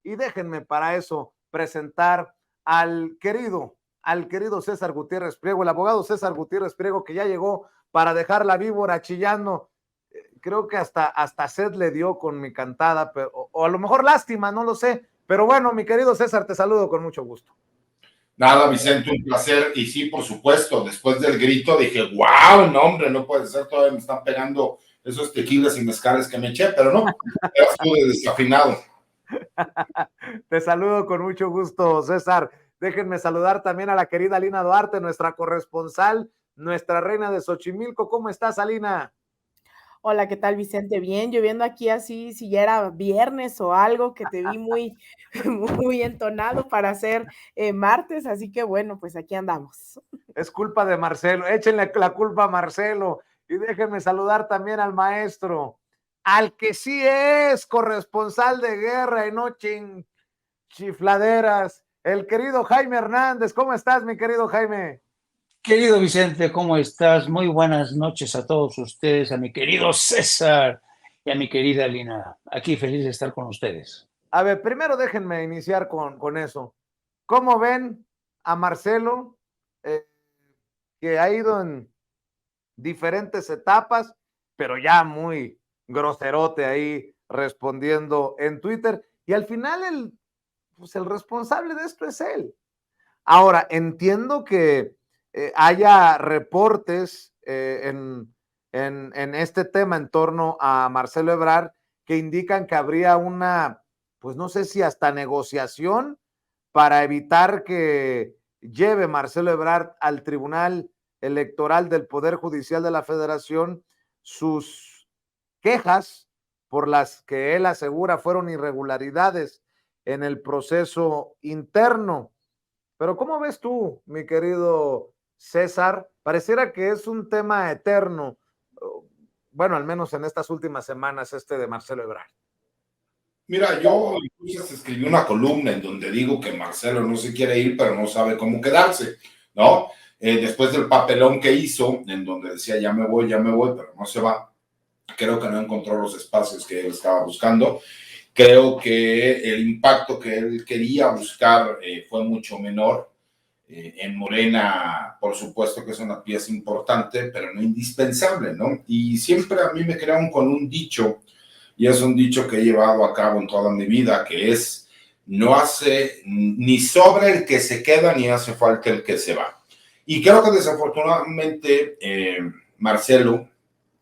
y déjenme para eso presentar al querido César Gutiérrez Priego, el abogado César Gutiérrez Priego, que ya llegó para dejar la víbora chillando. Creo que hasta sed le dio con mi cantada, pero, o a lo mejor lástima, no lo sé. Pero bueno, mi querido César, te saludo con mucho gusto. Nada, Vicente, un placer. Y sí, por supuesto, después del grito dije, wow, no, hombre, no puede ser, todavía me están pegando esos tequilas y mezcales que me eché, pero no, eras tú de desafinado. Te saludo con mucho gusto, César. Déjenme saludar también a la querida Alina Duarte, nuestra corresponsal, nuestra reina de Xochimilco. ¿Cómo estás, Alina? Hola, ¿qué tal, Vicente? Bien, yo viendo aquí así si ya era viernes o algo, que te vi muy, muy entonado para hacer martes, así que bueno, pues aquí andamos. Es culpa de Marcelo, échenle la culpa a Marcelo y déjenme saludar también al maestro, al que sí es corresponsal de guerra y no chifladeras, el querido Jaime Hernández. ¿Cómo estás, mi querido Jaime? Querido Vicente, ¿cómo estás? Muy buenas noches a todos ustedes, a mi querido César y a mi querida Lina. Aquí feliz de estar con ustedes. A ver, primero déjenme iniciar con eso. ¿Cómo ven a Marcelo, que ha ido en diferentes etapas, pero ya muy groserote ahí respondiendo en Twitter? Y al final el responsable de esto es él. Ahora, entiendo que haya reportes en este tema en torno a Marcelo Ebrard que indican que habría una, pues no sé si hasta negociación para evitar que lleve Marcelo Ebrard al Tribunal Electoral del Poder Judicial de la Federación sus quejas por las que él asegura fueron irregularidades en el proceso interno. Pero ¿cómo ves tú, mi querido César? Pareciera que es un tema eterno, bueno, al menos en estas últimas semanas, de Marcelo Ebrard. Mira, yo incluso escribí una columna en donde digo que Marcelo no se quiere ir, pero no sabe cómo quedarse, ¿no? Después del papelón que hizo, en donde decía ya me voy, pero no se va, creo que no encontró los espacios que él estaba buscando. Creo que el impacto que él quería buscar fue mucho menor. En Morena, por supuesto que es una pieza importante, pero no indispensable, ¿no? Y siempre a mí me crearon con un dicho, y es un dicho que he llevado a cabo en toda mi vida, que es, no hace ni sobra el que se queda, ni hace falta el que se va. Y creo que desafortunadamente Marcelo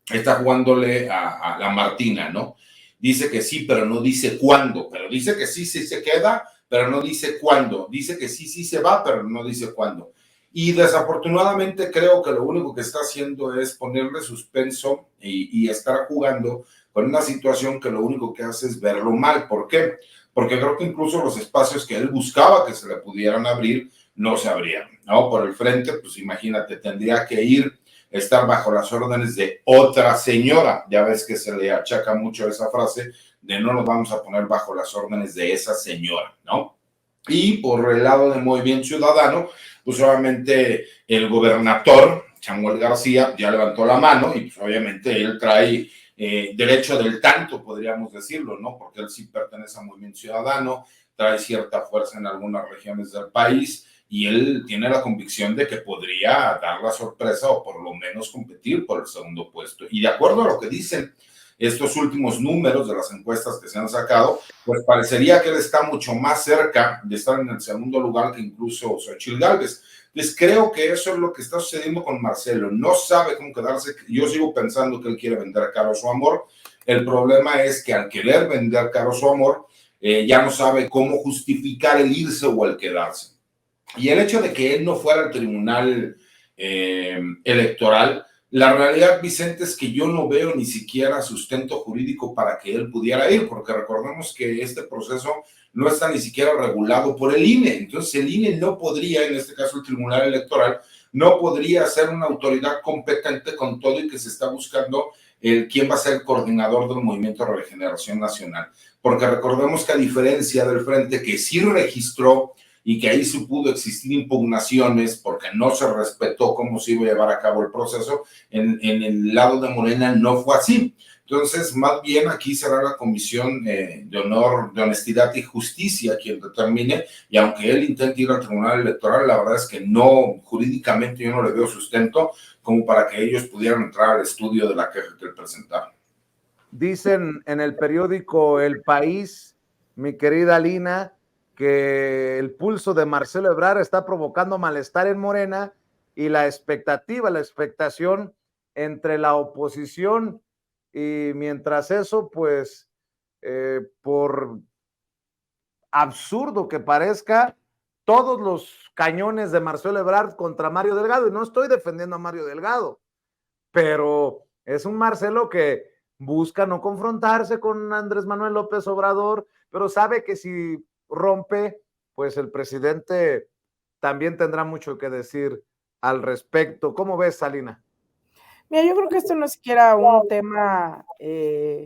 está jugándole a la Martina, ¿no? Dice que sí, pero no dice cuándo, pero dice que sí, sí se queda, pero no dice cuándo, dice que sí, sí se va, pero no dice cuándo. Y desafortunadamente creo que lo único que está haciendo es ponerle suspenso y estar jugando con una situación que lo único que hace es verlo mal. ¿Por qué? Porque creo que incluso los espacios que él buscaba que se le pudieran abrir no se abrían, ¿no? Por el frente, pues imagínate, tendría que ir estar bajo las órdenes de otra señora. Ya ves que se le achaca mucho esa frase de no nos vamos a poner bajo las órdenes de esa señora, ¿no? Y por el lado de Movimiento Ciudadano, pues obviamente el gobernador Samuel García ya levantó la mano y pues obviamente él trae derecho del tanto, podríamos decirlo, ¿no? Porque él sí pertenece a Movimiento Ciudadano, trae cierta fuerza en algunas regiones del país y él tiene la convicción de que podría dar la sorpresa o por lo menos competir por el segundo puesto. Y de acuerdo a lo que dicen estos últimos números de las encuestas que se han sacado, pues parecería que él está mucho más cerca de estar en el segundo lugar que incluso Xochitl Gálvez. Entonces creo que eso es lo que está sucediendo con Marcelo. No sabe cómo quedarse. Yo sigo pensando que él quiere vender caro su amor. El problema es que al querer vender caro su amor, ya no sabe cómo justificar el irse o el quedarse. Y el hecho de que él no fuera al tribunal electoral, la realidad, Vicente, es que yo no veo ni siquiera sustento jurídico para que él pudiera ir, porque recordemos que este proceso no está ni siquiera regulado por el INE. Entonces, el INE no podría, en este caso el Tribunal Electoral, no podría ser una autoridad competente con todo y que se está buscando quién va a ser el coordinador del Movimiento de Regeneración Nacional. Porque recordemos que a diferencia del Frente, que sí registró y que ahí se pudo existir impugnaciones porque no se respetó cómo se iba a llevar a cabo el proceso, en el lado de Morena no fue así. Entonces, más bien aquí será la Comisión de Honor, de Honestidad y Justicia quien determine, y aunque él intente ir al Tribunal Electoral, la verdad es que no, jurídicamente yo no le veo sustento como para que ellos pudieran entrar al estudio de la queja que él presentaron. Dicen en el periódico El País, mi querida Lina, que el pulso de Marcelo Ebrard está provocando malestar en Morena y la expectativa, la expectación entre la oposición, y mientras eso, pues, por absurdo que parezca, todos los cañones de Marcelo Ebrard contra Mario Delgado, y no estoy defendiendo a Mario Delgado, pero es un Marcelo que busca no confrontarse con Andrés Manuel López Obrador, pero sabe que si rompe, pues el presidente también tendrá mucho que decir al respecto. ¿Cómo ves, Salina? Mira, yo creo que esto no es siquiera un tema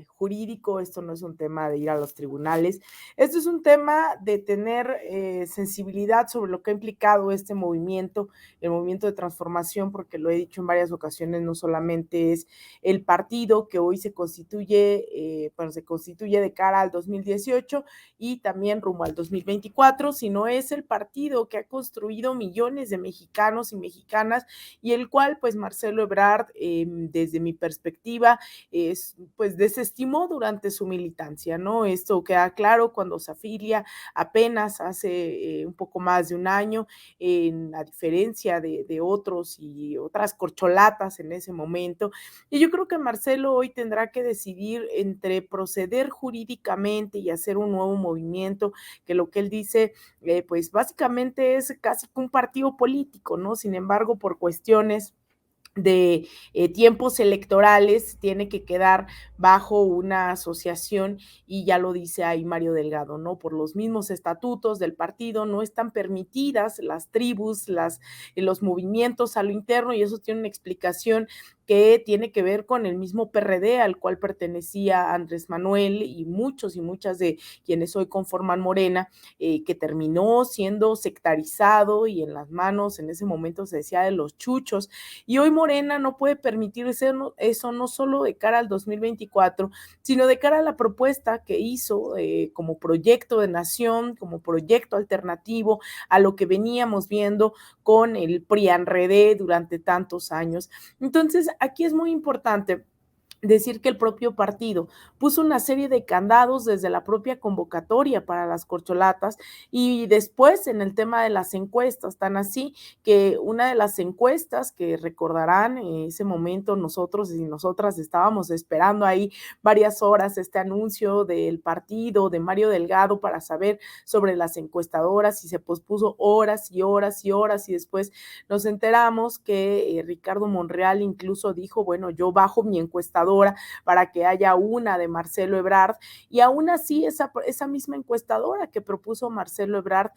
jurídico, esto no es un tema de ir a los tribunales, esto es un tema de tener sensibilidad sobre lo que ha implicado este movimiento, el movimiento de transformación, porque lo he dicho en varias ocasiones, no solamente es el partido que hoy se constituye, bueno, se constituye de cara al 2018 y también rumbo al 2024, sino es el partido que ha construido millones de mexicanos y mexicanas y el cual, pues, Marcelo Ebrard, desde mi perspectiva, pues desestimó durante su militancia, ¿no? Esto queda claro cuando se afilia apenas hace un poco más de un año, a diferencia de otros y otras corcholatas en ese momento. Y yo creo que Marcelo hoy tendrá que decidir entre proceder jurídicamente y hacer un nuevo movimiento, que lo que él dice, pues básicamente es casi un partido político, ¿no? Sin embargo, por cuestiones de tiempos electorales tiene que quedar bajo una asociación y ya lo dice ahí Mario Delgado, ¿no? Por los mismos estatutos del partido no están permitidas las tribus, los movimientos a lo interno y eso tiene una explicación que tiene que ver con el mismo PRD al cual pertenecía Andrés Manuel y muchos y muchas de quienes hoy conforman Morena, que terminó siendo sectarizado y en las manos en ese momento se decía de los chuchos y hoy Morena no puede permitirse eso no solo de cara al 2024, sino de cara a la propuesta que hizo como proyecto de nación, como proyecto alternativo a lo que veníamos viendo con el PRI-ANRED durante tantos años. Entonces, aquí es muy importante decir que el propio partido puso una serie de candados desde la propia convocatoria para las corcholatas y después en el tema de las encuestas, tan así que una de las encuestas que recordarán en ese momento nosotros y nosotras estábamos esperando ahí varias horas este anuncio del partido de Mario Delgado para saber sobre las encuestadoras y se pospuso horas y horas y horas y después nos enteramos que Ricardo Monreal incluso dijo, bueno, yo bajo mi encuestadora para que haya una de Marcelo Ebrard y aún así esa misma encuestadora que propuso Marcelo Ebrard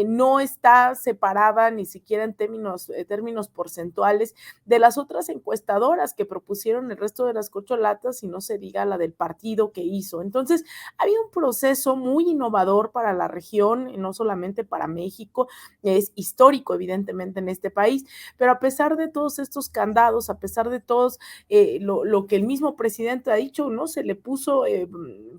no está separada ni siquiera en términos porcentuales de las otras encuestadoras que propusieron el resto de las corcholatas y no se diga la del partido que hizo. Entonces, ha habido un proceso muy innovador para la región, no solamente para México, es histórico evidentemente en este país, pero a pesar de todos estos candados, a pesar de todos lo que el mismo presidente ha dicho, ¿no? Se le puso,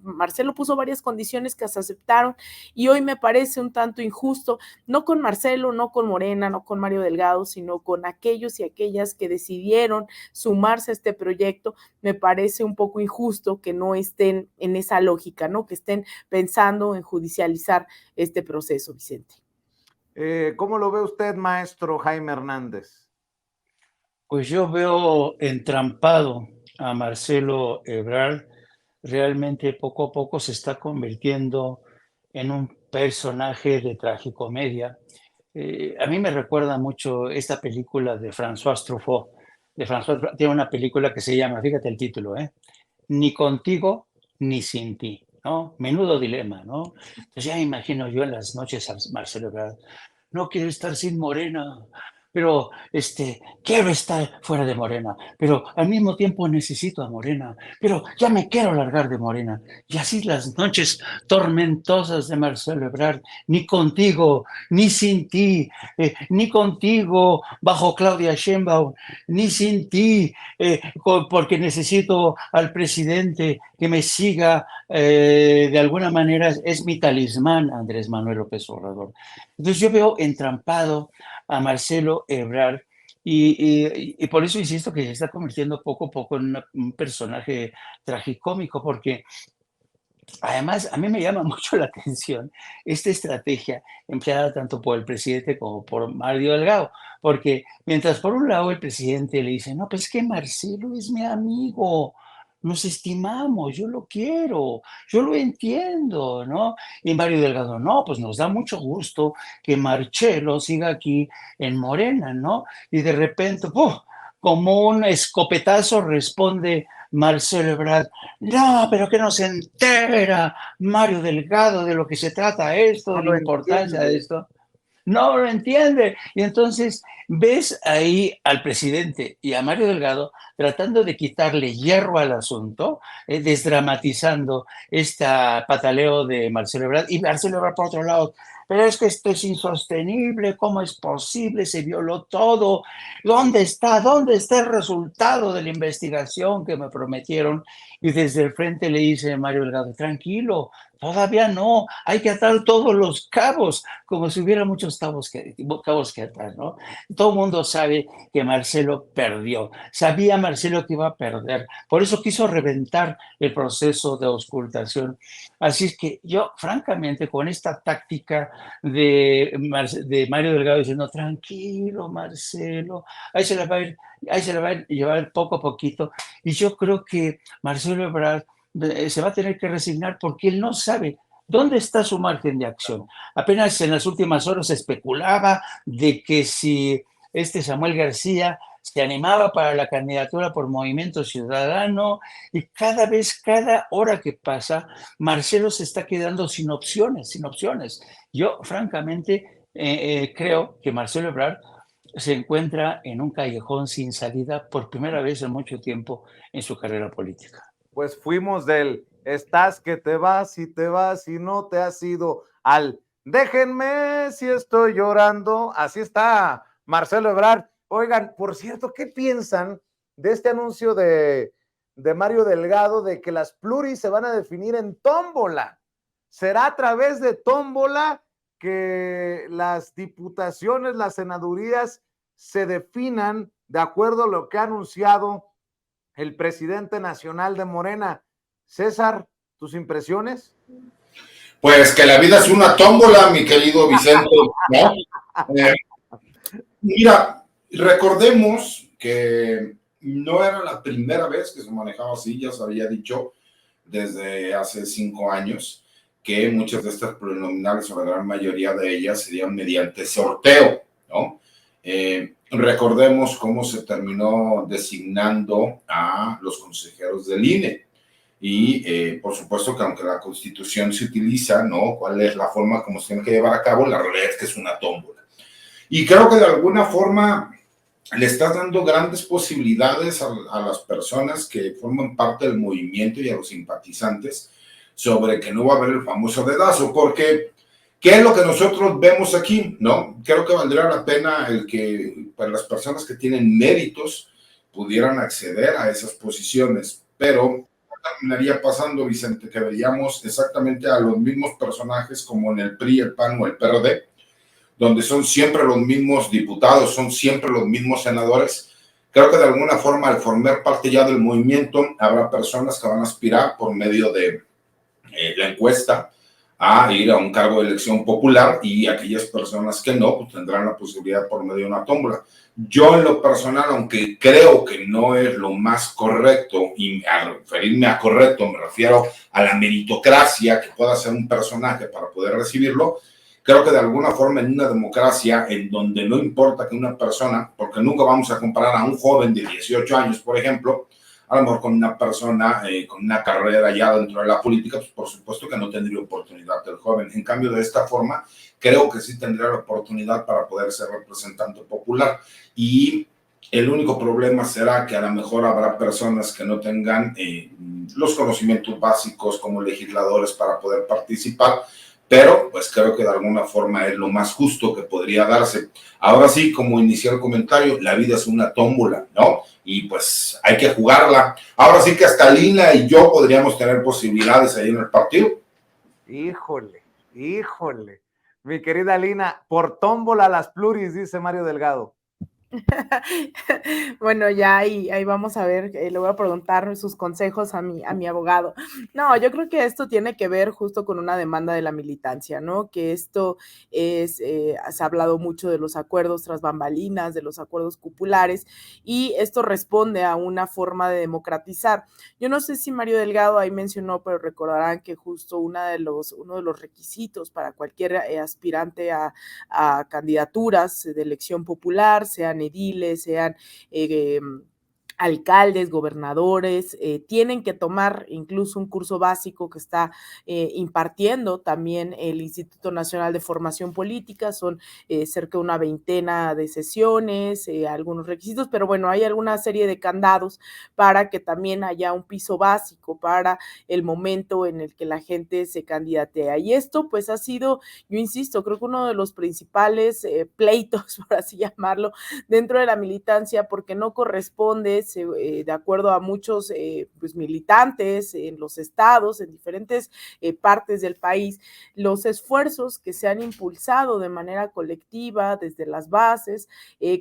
Marcelo puso varias condiciones que se aceptaron y hoy me parece un tanto injusto, no con Marcelo, no con Morena, no con Mario Delgado, sino con aquellos y aquellas que decidieron sumarse a este proyecto, me parece un poco injusto que no estén en esa lógica, ¿no? Que estén pensando en judicializar este proceso, Vicente. ¿Cómo lo ve usted, maestro Jaime Hernández? Pues yo veo entrampado a Marcelo Ebrard, realmente poco a poco se está convirtiendo en un personaje de tragicomedia. A mí me recuerda mucho esta película de François Truffaut. Tiene una película que se llama, fíjate el título, Ni contigo ni sin ti, ¿no? Menudo dilema, ¿no? Entonces ya imagino yo en las noches a Marcelo Ebrard, no quiero estar sin Morena, pero quiero estar fuera de Morena, pero al mismo tiempo necesito a Morena, pero ya me quiero largar de Morena. Y así las noches tormentosas de Marcelo Ebrard, ni contigo, ni sin ti, ni contigo bajo Claudia Sheinbaum, ni sin ti, porque necesito al presidente que me siga de alguna manera, es mi talismán, Andrés Manuel López Obrador. Entonces yo veo entrampado a Marcelo Ebrard y por eso insisto que se está convirtiendo poco a poco en un personaje tragicómico, porque además a mí me llama mucho la atención esta estrategia empleada tanto por el presidente como por Mario Delgado, porque mientras por un lado el presidente le dice, no, pues es que Marcelo es mi amigo, nos estimamos, yo lo quiero, yo lo entiendo, ¿no? Y Mario Delgado, no, pues nos da mucho gusto que Marcelo siga aquí en Morena, ¿no? Y de repente, ¡puf!, como un escopetazo responde Marcelo Ebrard, no, pero que no se entera Mario Delgado de lo que se trata esto, No de la lo importancia de entiende. esto. No lo entiende. Y entonces ves ahí al presidente y a Mario Delgado tratando de quitarle hierro al asunto, desdramatizando este pataleo de Marcelo Ebrard. Y Marcelo Ebrard por otro lado, pero es que esto es insostenible, ¿cómo es posible? Se violó todo. ¿Dónde está? ¿Dónde está el resultado de la investigación que me prometieron? Y desde el frente le dice Mario Delgado, tranquilo, todavía no, hay que atar todos los cabos, como si hubiera muchos cabos que atar, ¿no? Todo el mundo sabe que Marcelo perdió, sabía Marcelo que iba a perder, por eso quiso reventar el proceso de auscultación. Así es que yo, francamente, con esta táctica de Mario Delgado diciendo, tranquilo, Marcelo, ahí se la va a ir, ahí se la va a llevar poco a poquito, y yo creo que Marcelo Ebrard se va a tener que resignar porque él no sabe dónde está su margen de acción. Apenas en las últimas horas se especulaba de que si Samuel García se animaba para la candidatura por Movimiento Ciudadano, y cada vez, cada hora que pasa, Marcelo se está quedando sin opciones, sin opciones. Yo, francamente, creo que Marcelo Ebrard se encuentra en un callejón sin salida por primera vez en mucho tiempo en su carrera política. Pues fuimos del estás que te vas y no te has ido al déjenme si estoy llorando. Así está Marcelo Ebrard. Oigan, por cierto, ¿qué piensan de este anuncio de Mario Delgado de que las pluris se van a definir en tómbola? ¿Será a través de tómbola que las diputaciones, las senadurías se definan de acuerdo a lo que ha anunciado el presidente nacional de Morena? César, ¿tus impresiones? Pues que la vida es una tómbola, mi querido Vicente, ¿no? Mira, recordemos que no era la primera vez que se manejaba así, ya se había dicho desde hace 5 años que muchas de estas plurinominales, o la gran mayoría de ellas, serían mediante sorteo, ¿no? Recordemos cómo se terminó designando a los consejeros del INE. Y por supuesto que aunque la Constitución se utiliza, ¿no? ¿Cuál es la forma como se tiene que llevar a cabo? La realidad es que es una tómbola. Y creo que de alguna forma le estás dando grandes posibilidades a las personas que forman parte del movimiento y a los simpatizantes sobre que no va a haber el famoso dedazo, porque ¿qué es lo que nosotros vemos aquí? ¿No? Creo que valdría la pena el que para las personas que tienen méritos pudieran acceder a esas posiciones, pero terminaría pasando, Vicente, que veríamos exactamente a los mismos personajes como en el PRI, el PAN o el PRD, donde son siempre los mismos diputados, son siempre los mismos senadores. Creo que de alguna forma, al formar parte ya del movimiento, habrá personas que van a aspirar por medio de la encuesta a ir a un cargo de elección popular, y aquellas personas que no, pues tendrán la posibilidad por medio de una tómbola. Yo en lo personal, aunque creo que no es lo más correcto, y al referirme a correcto me refiero a la meritocracia que pueda hacer un personaje para poder recibirlo, creo que de alguna forma en una democracia en donde no importa que una persona, porque nunca vamos a comparar a un joven de 18 años, por ejemplo, a lo mejor con una persona con una carrera ya dentro de la política, pues por supuesto que no tendría oportunidad el joven. En cambio, de esta forma, creo que sí tendría la oportunidad para poder ser representante popular. Y el único problema será que a lo mejor habrá personas que no tengan los conocimientos básicos como legisladores para poder participar, pero pues creo que de alguna forma es lo más justo que podría darse. Ahora sí, como inicié el comentario, la vida es una tómbola, ¿no? Y pues hay que jugarla. Ahora sí que hasta Lina y yo podríamos tener posibilidades ahí en el partido. Híjole, híjole. Mi querida Lina, por tómbola las pluris, dice Mario Delgado. Bueno, ya ahí vamos a ver, le voy a preguntar sus consejos a mi abogado. No, yo creo que esto tiene que ver justo con una demanda de la militancia, ¿no? Que esto es, se ha hablado mucho de los acuerdos tras bambalinas, de los acuerdos cupulares, y esto responde a una forma de democratizar. Yo no sé si Mario Delgado ahí mencionó, pero recordarán que justo uno de los requisitos para cualquier aspirante a candidaturas de elección popular, sean ediles, sean alcaldes, gobernadores, tienen que tomar incluso un curso básico que está impartiendo también el Instituto Nacional de Formación Política, son cerca de una veintena de sesiones, algunos requisitos, pero bueno, hay alguna serie de candados para que también haya un piso básico para el momento en el que la gente se candidatea. Y esto pues ha sido, yo insisto, creo que uno de los principales pleitos, por así llamarlo, dentro de la militancia, porque no corresponde, de acuerdo a muchos pues, militantes en los estados, en diferentes partes del país, los esfuerzos que se han impulsado de manera colectiva desde las bases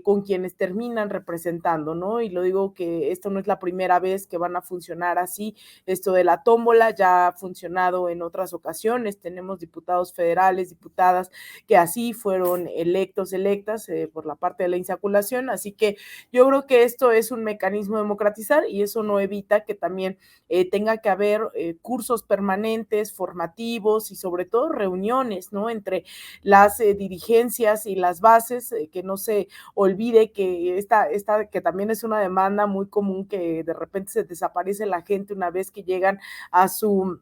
con quienes terminan representando, ¿no? Y lo digo que esto no es la primera vez que van a funcionar así, esto de la tómbola ya ha funcionado en otras ocasiones, tenemos diputados federales, diputadas que así fueron electas por la parte de la insaculación, así que yo creo que esto es un mecanismo de democratizar y eso no evita que también tenga que haber cursos permanentes, formativos y sobre todo reuniones, ¿no? Entre las dirigencias y las bases, que no se olvide que esta que también es una demanda muy común, que de repente se desaparece la gente una vez que llegan a su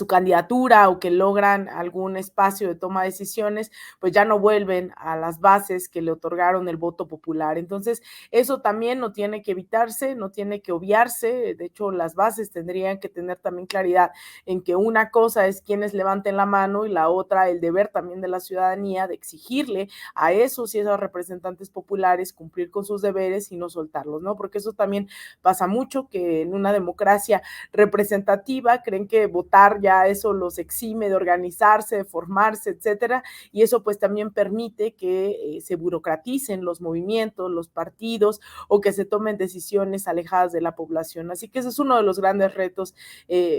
candidatura o que logran algún espacio de toma de decisiones, pues ya no vuelven a las bases que le otorgaron el voto popular. Entonces, eso también no tiene que evitarse, no tiene que obviarse. De hecho, las bases tendrían que tener también claridad en que una cosa es quienes levanten la mano y la otra el deber también de la ciudadanía de exigirle a esos y esas representantes populares cumplir con sus deberes y no soltarlos, ¿no? Porque eso también pasa mucho, que en una democracia representativa creen que votar ya eso los exime de organizarse, de formarse, etcétera, y eso pues también permite que se burocraticen los movimientos, los partidos, o que se tomen decisiones alejadas de la población. Así que ese es uno de los grandes retos,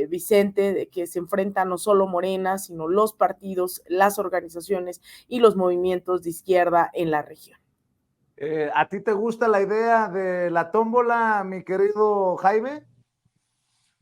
Vicente, de que se enfrentan no solo Morena, sino los partidos, las organizaciones y los movimientos de izquierda en la región. ¿A ti te gusta la idea de la tómbola, mi querido Jaime?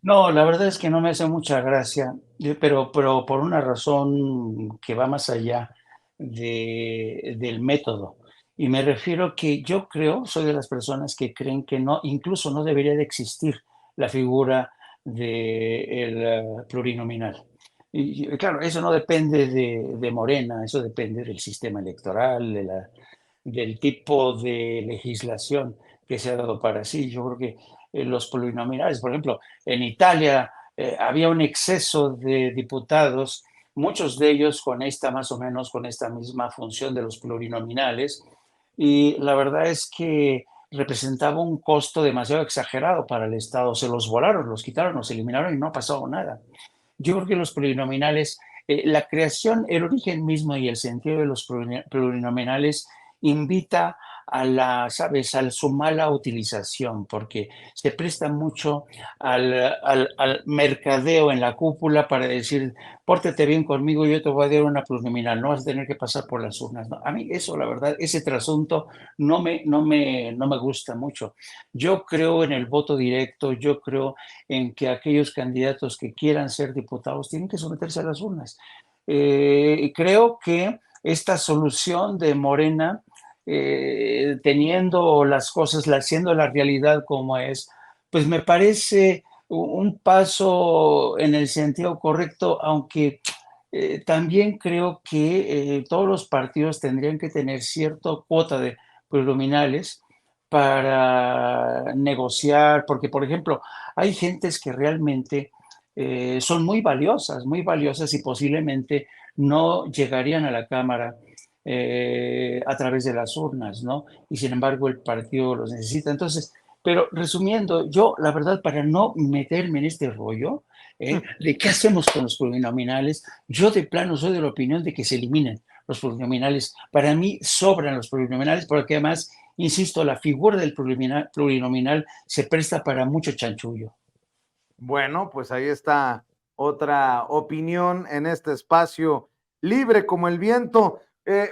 No, la verdad es que no me hace mucha gracia, pero por una razón que va más allá del método. Y me refiero que yo creo, soy de las personas que creen que no, incluso no debería de existir la figura del plurinominal. Y claro, eso no depende de Morena, eso depende del sistema electoral, del tipo de legislación que se ha dado para sí. Yo creo que los plurinominales, por ejemplo, en Italia había un exceso de diputados, muchos de ellos con esta más o menos, con esta misma función de los plurinominales, y la verdad es que representaba un costo demasiado exagerado para el Estado. Se los volaron, los quitaron, los eliminaron y no ha pasado nada. Yo creo que los plurinominales, la creación, el origen mismo y el sentido de los plurinominales invita a ¿sabes?, a su mala utilización, porque se presta mucho al mercadeo en la cúpula para decir, pórtate bien conmigo, yo te voy a dar una plurinominal, no vas a tener que pasar por las urnas. No, a mí eso, la verdad, ese trasunto no me gusta mucho. Yo creo en el voto directo, yo creo en que aquellos candidatos que quieran ser diputados tienen que someterse a las urnas. Creo que esta solución de Morena, teniendo las cosas, siendo la realidad como es, pues me parece un paso en el sentido correcto, aunque también creo que todos los partidos tendrían que tener cierta cuota de plurinominales para negociar, porque, por ejemplo, hay gentes que realmente son muy valiosas y posiblemente no llegarían a la Cámara a través de las urnas, ¿no? Y sin embargo el partido los necesita. Entonces, pero resumiendo, yo, la verdad, para no meterme en este rollo, de qué hacemos con los plurinominales, yo de plano soy de la opinión de que se eliminen los plurinominales. Para mí sobran los plurinominales porque además, insisto, la figura del plurinominal se presta para mucho chanchullo. Bueno, pues ahí está otra opinión en este espacio libre como el viento.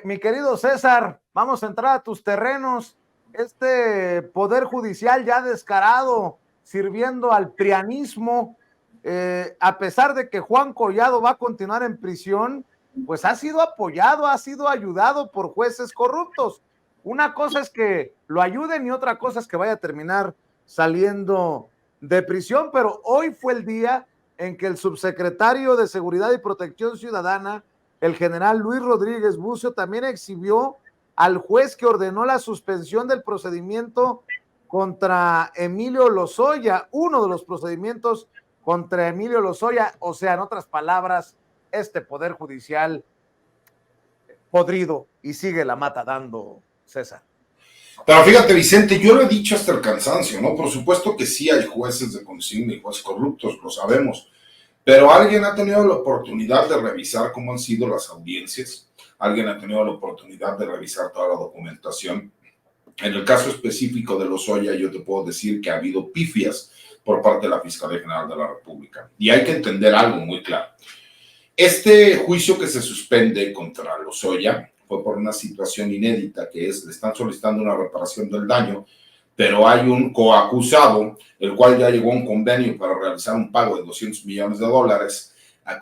Mi querido César, vamos a entrar a tus terrenos. Este poder judicial ya descarado, sirviendo al prianismo, a pesar de que Juan Collado va a continuar en prisión, pues ha sido apoyado, ha sido ayudado por jueces corruptos. Una cosa es que lo ayuden y otra cosa es que vaya a terminar saliendo de prisión, pero hoy fue el día en que el subsecretario de Seguridad y Protección Ciudadana, el general Luis Rodríguez Bucio, también exhibió al juez que ordenó la suspensión del procedimiento contra Emilio Lozoya, uno de los procedimientos contra Emilio Lozoya, o sea, en otras palabras, este poder judicial podrido y sigue la mata dando, César. Pero fíjate, Vicente, yo lo he dicho hasta el cansancio, ¿no? Por supuesto que sí hay jueces de consigna y jueces corruptos, lo sabemos, pero alguien ha tenido la oportunidad de revisar cómo han sido las audiencias, alguien ha tenido la oportunidad de revisar toda la documentación. En el caso específico de Lozoya, yo te puedo decir que ha habido pifias por parte de la Fiscalía General de la República. Y hay que entender algo muy claro. Este juicio que se suspende contra Lozoya fue por una situación inédita, que es, le están solicitando una reparación del daño, pero hay un coacusado, el cual ya llegó a un convenio para realizar un pago de $200 millones.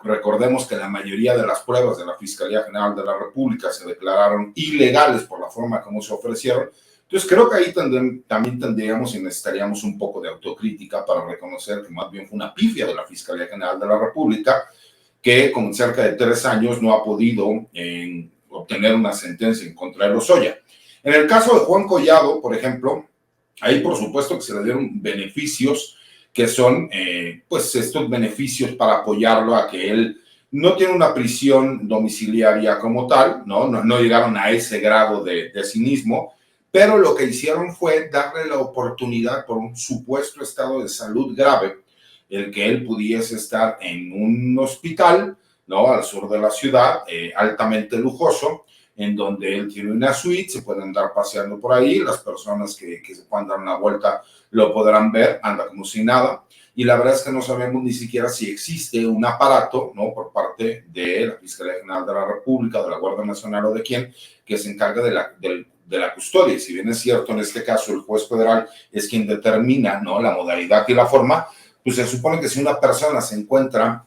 Recordemos que la mayoría de las pruebas de la Fiscalía General de la República se declararon ilegales por la forma como se ofrecieron. Entonces creo que ahí también tendríamos y necesitaríamos un poco de autocrítica para reconocer que más bien fue una pifia de la Fiscalía General de la República, que con cerca de 3 años no ha podido obtener una sentencia en contra de Lozoya. En el caso de Juan Collado, por ejemplo, ahí por supuesto que se le dieron beneficios que son, pues estos beneficios para apoyarlo a que él no tiene una prisión domiciliaria como tal, no llegaron a ese grado de cinismo, pero lo que hicieron fue darle la oportunidad por un supuesto estado de salud grave, el que él pudiese estar en un hospital, ¿no? Al sur de la ciudad, altamente lujoso, en donde él tiene una suite, se pueden andar paseando por ahí, las personas que se puedan dar una vuelta lo podrán ver, anda como si nada, y la verdad es que no sabemos ni siquiera si existe un aparato, ¿no? Por parte de la Fiscalía General de la República, de la Guardia Nacional o de quién, que se encarga de la custodia. Si bien es cierto, en este caso el juez federal es quien determina, ¿no? La modalidad y la forma, pues se supone que si una persona se encuentra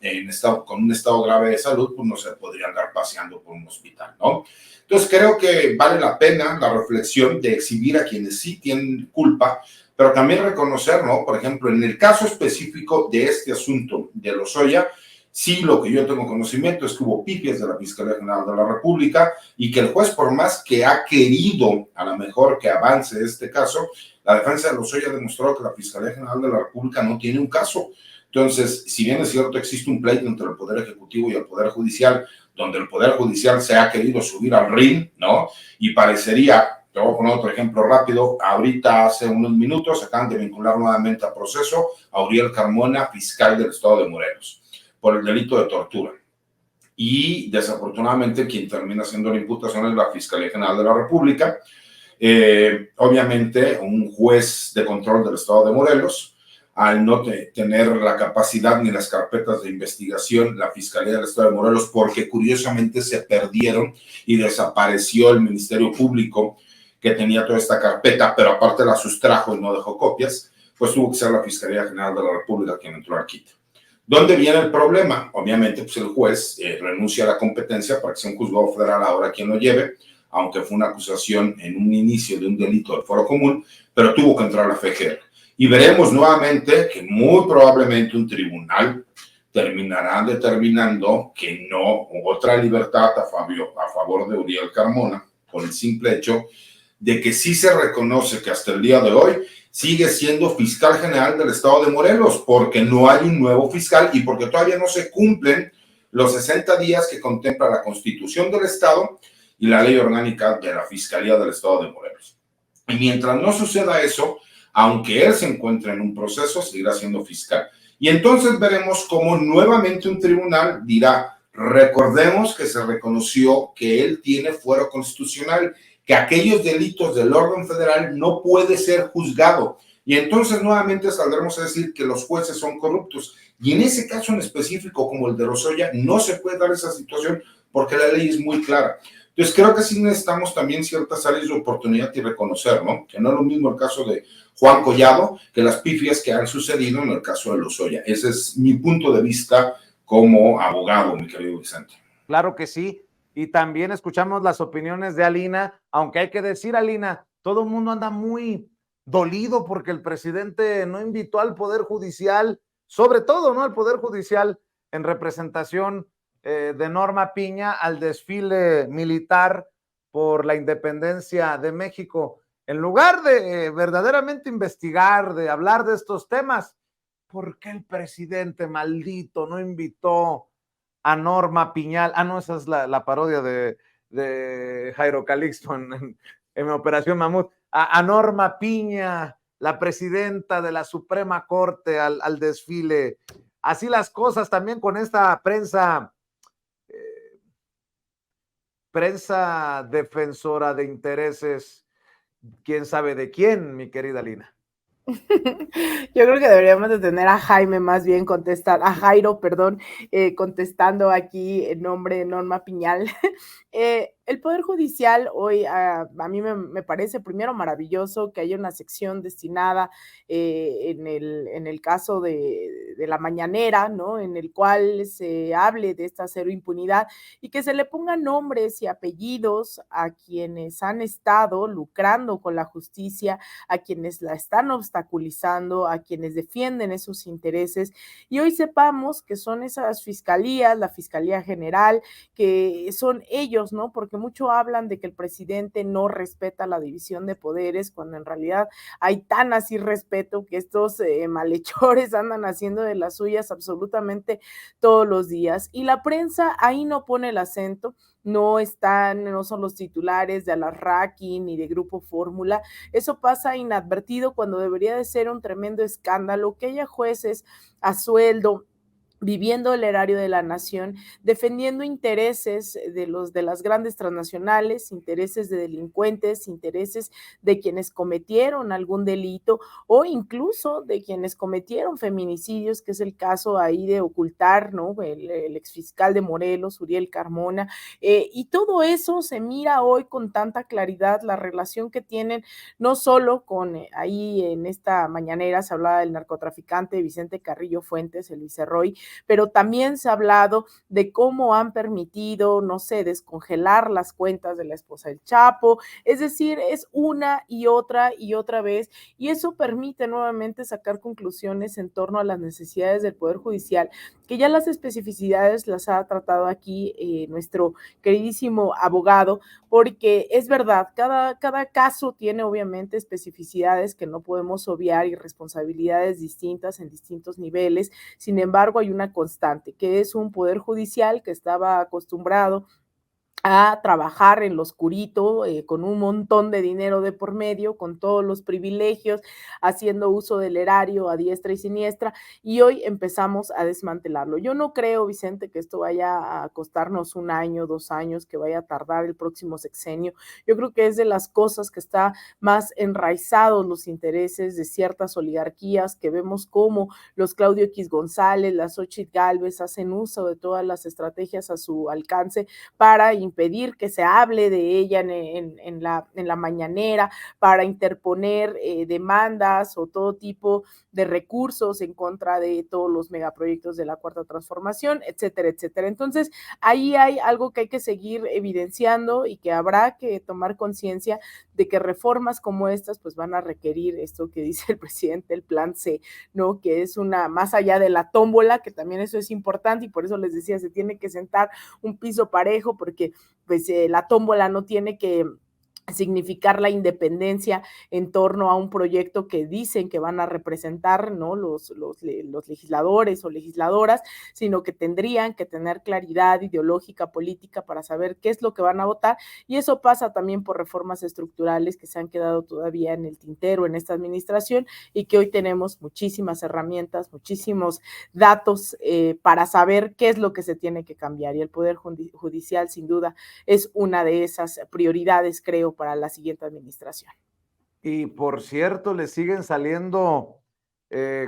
con un estado grave de salud, pues no se podría andar paseando por un hospital, ¿no? Entonces creo que vale la pena la reflexión de exhibir a quienes sí tienen culpa, pero también reconocer, ¿no? Por ejemplo, en el caso específico de este asunto de Lozoya, sí, lo que yo tengo conocimiento es que hubo pifias de la Fiscalía General de la República y que el juez, por más que ha querido a lo mejor que avance este caso, la defensa de Lozoya demostró que la Fiscalía General de la República no tiene un caso. Entonces, si bien es cierto, existe un pleito entre el Poder Ejecutivo y el Poder Judicial, donde el Poder Judicial se ha querido subir al ring, ¿no? Y parecería, te voy a poner otro ejemplo rápido, ahorita hace unos minutos acaban de vincular nuevamente a proceso a Uriel Carmona, fiscal del estado de Morelos, por el delito de tortura. Y desafortunadamente quien termina haciendo la imputación es la Fiscalía General de la República. Obviamente un juez de control del estado de Morelos, al no tener la capacidad ni las carpetas de investigación, la Fiscalía del estado de Morelos, porque curiosamente se perdieron y desapareció el Ministerio Público que tenía toda esta carpeta, pero aparte la sustrajo y no dejó copias, pues tuvo que ser la Fiscalía General de la República quien entró al quite. ¿Dónde viene el problema? Obviamente, pues el juez renuncia a la competencia para que sea un juzgado federal ahora quien lo lleve, aunque fue una acusación en un inicio de un delito del foro común, pero tuvo que entrar a la FGR. Y veremos nuevamente que muy probablemente un tribunal terminará determinando que no, otra libertad a favor de Uriel Carmona, por el simple hecho de que sí se reconoce que hasta el día de hoy sigue siendo fiscal general del estado de Morelos, porque no hay un nuevo fiscal y porque todavía no se cumplen los 60 días que contempla la Constitución del estado y la ley orgánica de la Fiscalía del estado de Morelos. Y mientras no suceda eso, aunque él se encuentre en un proceso, seguirá siendo fiscal. Y entonces veremos cómo nuevamente un tribunal dirá, recordemos que se reconoció que él tiene fuero constitucional, que aquellos delitos del orden federal no puede ser juzgado. Y entonces nuevamente saldremos a decir que los jueces son corruptos. Y en ese caso en específico, como el de Lozoya, no se puede dar esa situación porque la ley es muy clara. Entonces creo que sí necesitamos también ciertas áreas de oportunidad y reconocer, ¿no? Que no es lo mismo el caso de Juan Collado que las pifias que han sucedido en el caso de Lozoya. Ese es mi punto de vista como abogado, mi querido Vicente. Claro que sí. Y también escuchamos las opiniones de Alina, aunque hay que decir, Alina, todo el mundo anda muy dolido porque el presidente no invitó al Poder Judicial, sobre todo, ¿no? Al Poder Judicial en representación de Norma Piña al desfile militar por la independencia de México. En lugar de verdaderamente investigar, de hablar de estos temas, ¿por qué el presidente maldito no invitó a Norma Piñal? Ah, no, esa es la parodia de Jairo Calixto en Operación Mamut. A Norma Piña, la presidenta de la Suprema Corte, al desfile. Así las cosas también con esta prensa defensora de intereses, quién sabe de quién, mi querida Lina. Yo creo que deberíamos de tener a Jaime más bien a Jairo, perdón, contestando aquí en nombre de Norma Piñal. El Poder Judicial hoy a mí me parece primero maravilloso que haya una sección destinada en el caso de la mañanera, ¿no? En el cual se hable de esta cero impunidad y que se le pongan nombres y apellidos a quienes han estado lucrando con la justicia, a quienes la están obstaculizando, a quienes defienden esos intereses, y hoy sepamos que son esas fiscalías, la Fiscalía General, que son ellos, ¿no? Porque mucho hablan de que el presidente no respeta la división de poderes, cuando en realidad hay tan así respeto que estos malhechores andan haciendo de las suyas absolutamente todos los días, y la prensa ahí no pone el acento, no son los titulares de Alarraqui ni de Grupo Fórmula. Eso pasa inadvertido cuando debería de ser un tremendo escándalo que haya jueces a sueldo viviendo el erario de la nación, defendiendo intereses de las grandes transnacionales, intereses de delincuentes, intereses de quienes cometieron algún delito o incluso de quienes cometieron feminicidios, que es el caso ahí de ocultar, ¿no? El exfiscal de Morelos, Uriel Carmona, y todo eso se mira hoy con tanta claridad, la relación que tienen no solo con ahí en esta mañanera se hablaba del narcotraficante Vicente Carrillo Fuentes, el vicerroy, pero también se ha hablado de cómo han permitido, no sé, descongelar las cuentas de la esposa del Chapo, es decir, es una y otra vez, y eso permite nuevamente sacar conclusiones en torno a las necesidades del Poder Judicial, que ya las especificidades las ha tratado aquí nuestro queridísimo abogado, porque es verdad, cada caso tiene obviamente especificidades que no podemos obviar y responsabilidades distintas en distintos niveles. Sin embargo, hay una constante, que es un Poder Judicial que estaba acostumbrado a trabajar en lo oscurito, con un montón de dinero de por medio, con todos los privilegios, haciendo uso del erario a diestra y siniestra, y hoy empezamos a desmantelarlo. Yo no creo, Vicente, que esto vaya a costarnos 1 año, 2 años, que vaya a tardar el próximo sexenio. Yo creo que es de las cosas que está más enraizados los intereses de ciertas oligarquías, que vemos cómo los Claudio X González, las Xochitl Gálvez hacen uso de todas las estrategias a su alcance para impedir que se hable de ella en la mañanera, para interponer demandas o todo tipo de recursos en contra de todos los megaproyectos de la Cuarta Transformación, etcétera, etcétera. Entonces, ahí hay algo que hay que seguir evidenciando y que habrá que tomar conciencia de que reformas como estas pues van a requerir esto que dice el presidente, el plan C, ¿no? Que es una, más allá de la tómbola, que también eso es importante y por eso les decía, se tiene que sentar un piso parejo porque pues la tómbola no tiene que significar la independencia en torno a un proyecto que dicen que van a representar, ¿no? Los legisladores o legisladoras, sino que tendrían que tener claridad ideológica, política, para saber qué es lo que van a votar, y eso pasa también por reformas estructurales que se han quedado todavía en el tintero en esta administración y que hoy tenemos muchísimas herramientas, muchísimos datos para saber qué es lo que se tiene que cambiar, y el Poder Judicial sin duda es una de esas prioridades, creo, para la siguiente administración. Y por cierto, le siguen saliendo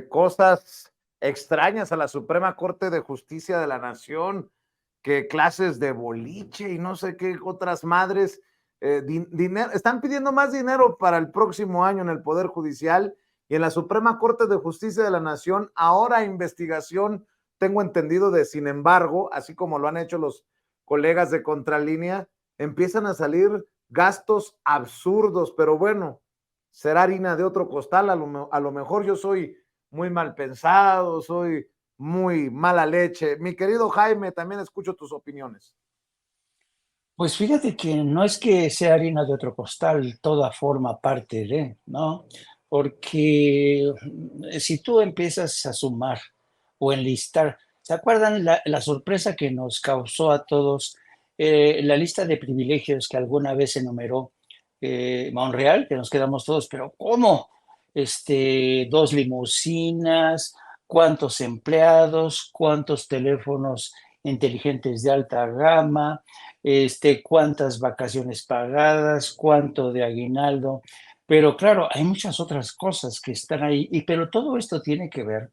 cosas extrañas a la Suprema Corte de Justicia de la Nación, que clases de boliche y no sé qué otras madres, dinero, están pidiendo más dinero para el próximo año en el Poder Judicial, y en la Suprema Corte de Justicia de la Nación, ahora investigación, tengo entendido, de sin embargo, así como lo han hecho los colegas de Contralínea, empiezan a salir gastos absurdos, pero bueno, será harina de otro costal. A lo mejor yo soy muy mal pensado, soy muy mala leche. Mi querido Jaime, también escucho tus opiniones. Pues fíjate que no es que sea harina de otro costal, toda forma parte de, ¿no? Porque si tú empiezas a sumar o enlistar, ¿se acuerdan la sorpresa que nos causó a todos la lista de privilegios que alguna vez enumeró Monreal, que nos quedamos todos, pero ¿cómo? 2 limusinas, cuántos empleados, cuántos teléfonos inteligentes de alta gama, cuántas vacaciones pagadas, cuánto de aguinaldo. Pero claro, hay muchas otras cosas que están ahí, pero todo esto tiene que ver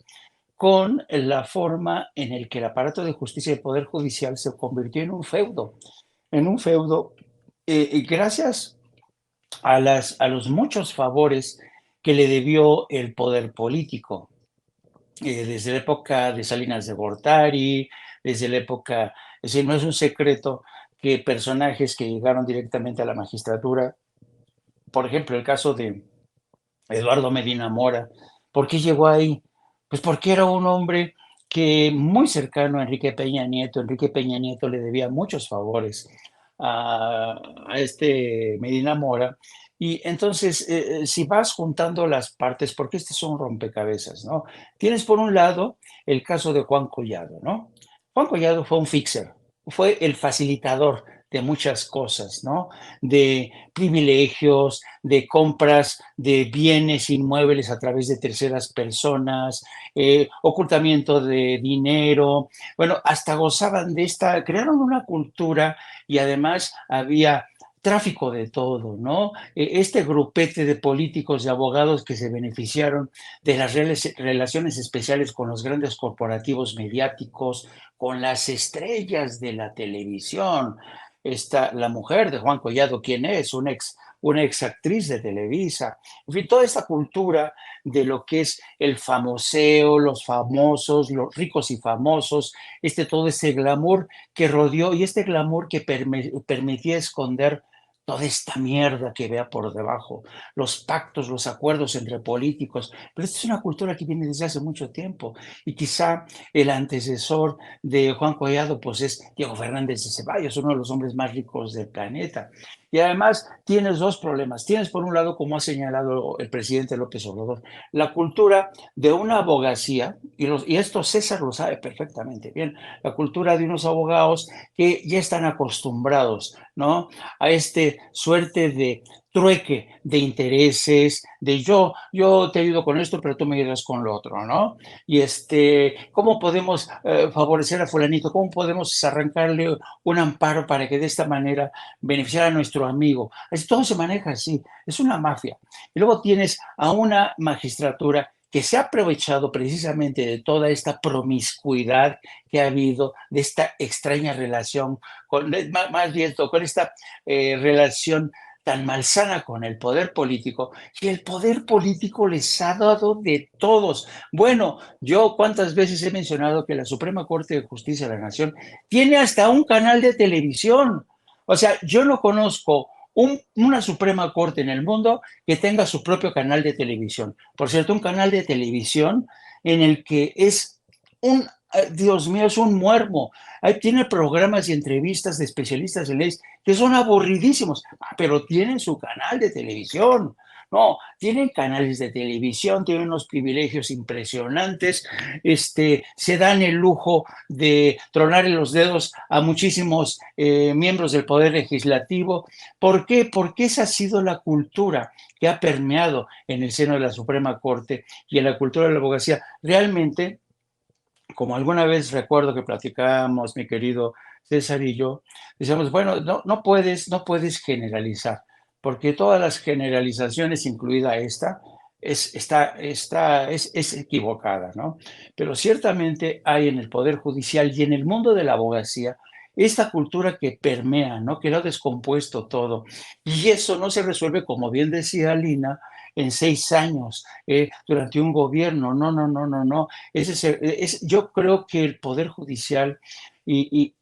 con la forma en el que el aparato de justicia y el Poder Judicial se convirtió en un feudo, gracias a los muchos favores que le debió el poder político. Desde la época de Salinas de Gortari, desde la época, es decir, no es un secreto que personajes que llegaron directamente a la magistratura, por ejemplo, el caso de Eduardo Medina Mora, ¿por qué llegó ahí? Pues porque era un hombre que muy cercano a Enrique Peña Nieto le debía muchos favores a Medina Mora, y entonces, si vas juntando las partes, porque este es un rompecabezas, ¿no? Tienes por un lado el caso de Juan Collado, ¿no? Juan Collado fue un fixer, fue el facilitador de muchas cosas, ¿no? De privilegios, de compras de bienes inmuebles a través de terceras personas, ocultamiento de dinero, bueno, hasta gozaban de crearon una cultura y además había tráfico de todo, ¿no? Este grupete de políticos y abogados que se beneficiaron de las relaciones especiales con los grandes corporativos mediáticos, con las estrellas de la televisión. La mujer de Juan Collado, ¿quién es? Una ex actriz de Televisa. En fin, toda esta cultura de lo que es el famoseo, los famosos, los ricos y famosos, todo ese glamour que rodeó y este glamour que permitía esconder toda esta mierda que vea por debajo, los pactos, los acuerdos entre políticos. Pero esta es una cultura que viene desde hace mucho tiempo y quizá el antecesor de Juan Collado pues es Diego Fernández de Ceballos, uno de los hombres más ricos del planeta. Y además tienes dos problemas. Tienes por un lado, como ha señalado el presidente López Obrador, la cultura de una abogacía, y esto César lo sabe perfectamente bien, la cultura de unos abogados que ya están acostumbrados, ¿no? A suerte de trueque de intereses, de yo te ayudo con esto, pero tú me ayudas con lo otro, ¿no? Y ¿cómo podemos favorecer a fulanito? ¿Cómo podemos arrancarle un amparo para que de esta manera beneficiar a nuestro amigo? Todo se maneja así, es una mafia. Y luego tienes a una magistratura que se ha aprovechado precisamente de toda esta promiscuidad que ha habido, de esta extraña relación, más bien con esta relación tan malsana con el poder político, y el poder político les ha dado de todos. Bueno, yo cuántas veces he mencionado que la Suprema Corte de Justicia de la Nación tiene hasta un canal de televisión. O sea, yo no conozco una Suprema Corte en el mundo que tenga su propio canal de televisión. Por cierto, un canal de televisión en el que es un, Dios mío, es un muermo. Ahí tiene programas y entrevistas de especialistas en leyes que son aburridísimos, pero tienen su canal de televisión. No, tienen canales de televisión, tienen unos privilegios impresionantes, se dan el lujo de tronarle los dedos a muchísimos miembros del Poder Legislativo. ¿Por qué? Porque esa ha sido la cultura que ha permeado en el seno de la Suprema Corte y en la cultura de la abogacía. Realmente, como alguna vez recuerdo que platicábamos, mi querido César y yo, decíamos, bueno, no puedes generalizar, porque todas las generalizaciones, incluida esta, es equivocada, ¿no? Pero ciertamente hay en el Poder Judicial y en el mundo de la abogacía esta cultura que permea, ¿no? Que lo ha descompuesto todo. Y eso no se resuelve, como bien decía Lina, en 6 años, durante un gobierno. No. Yo creo que el Poder Judicial y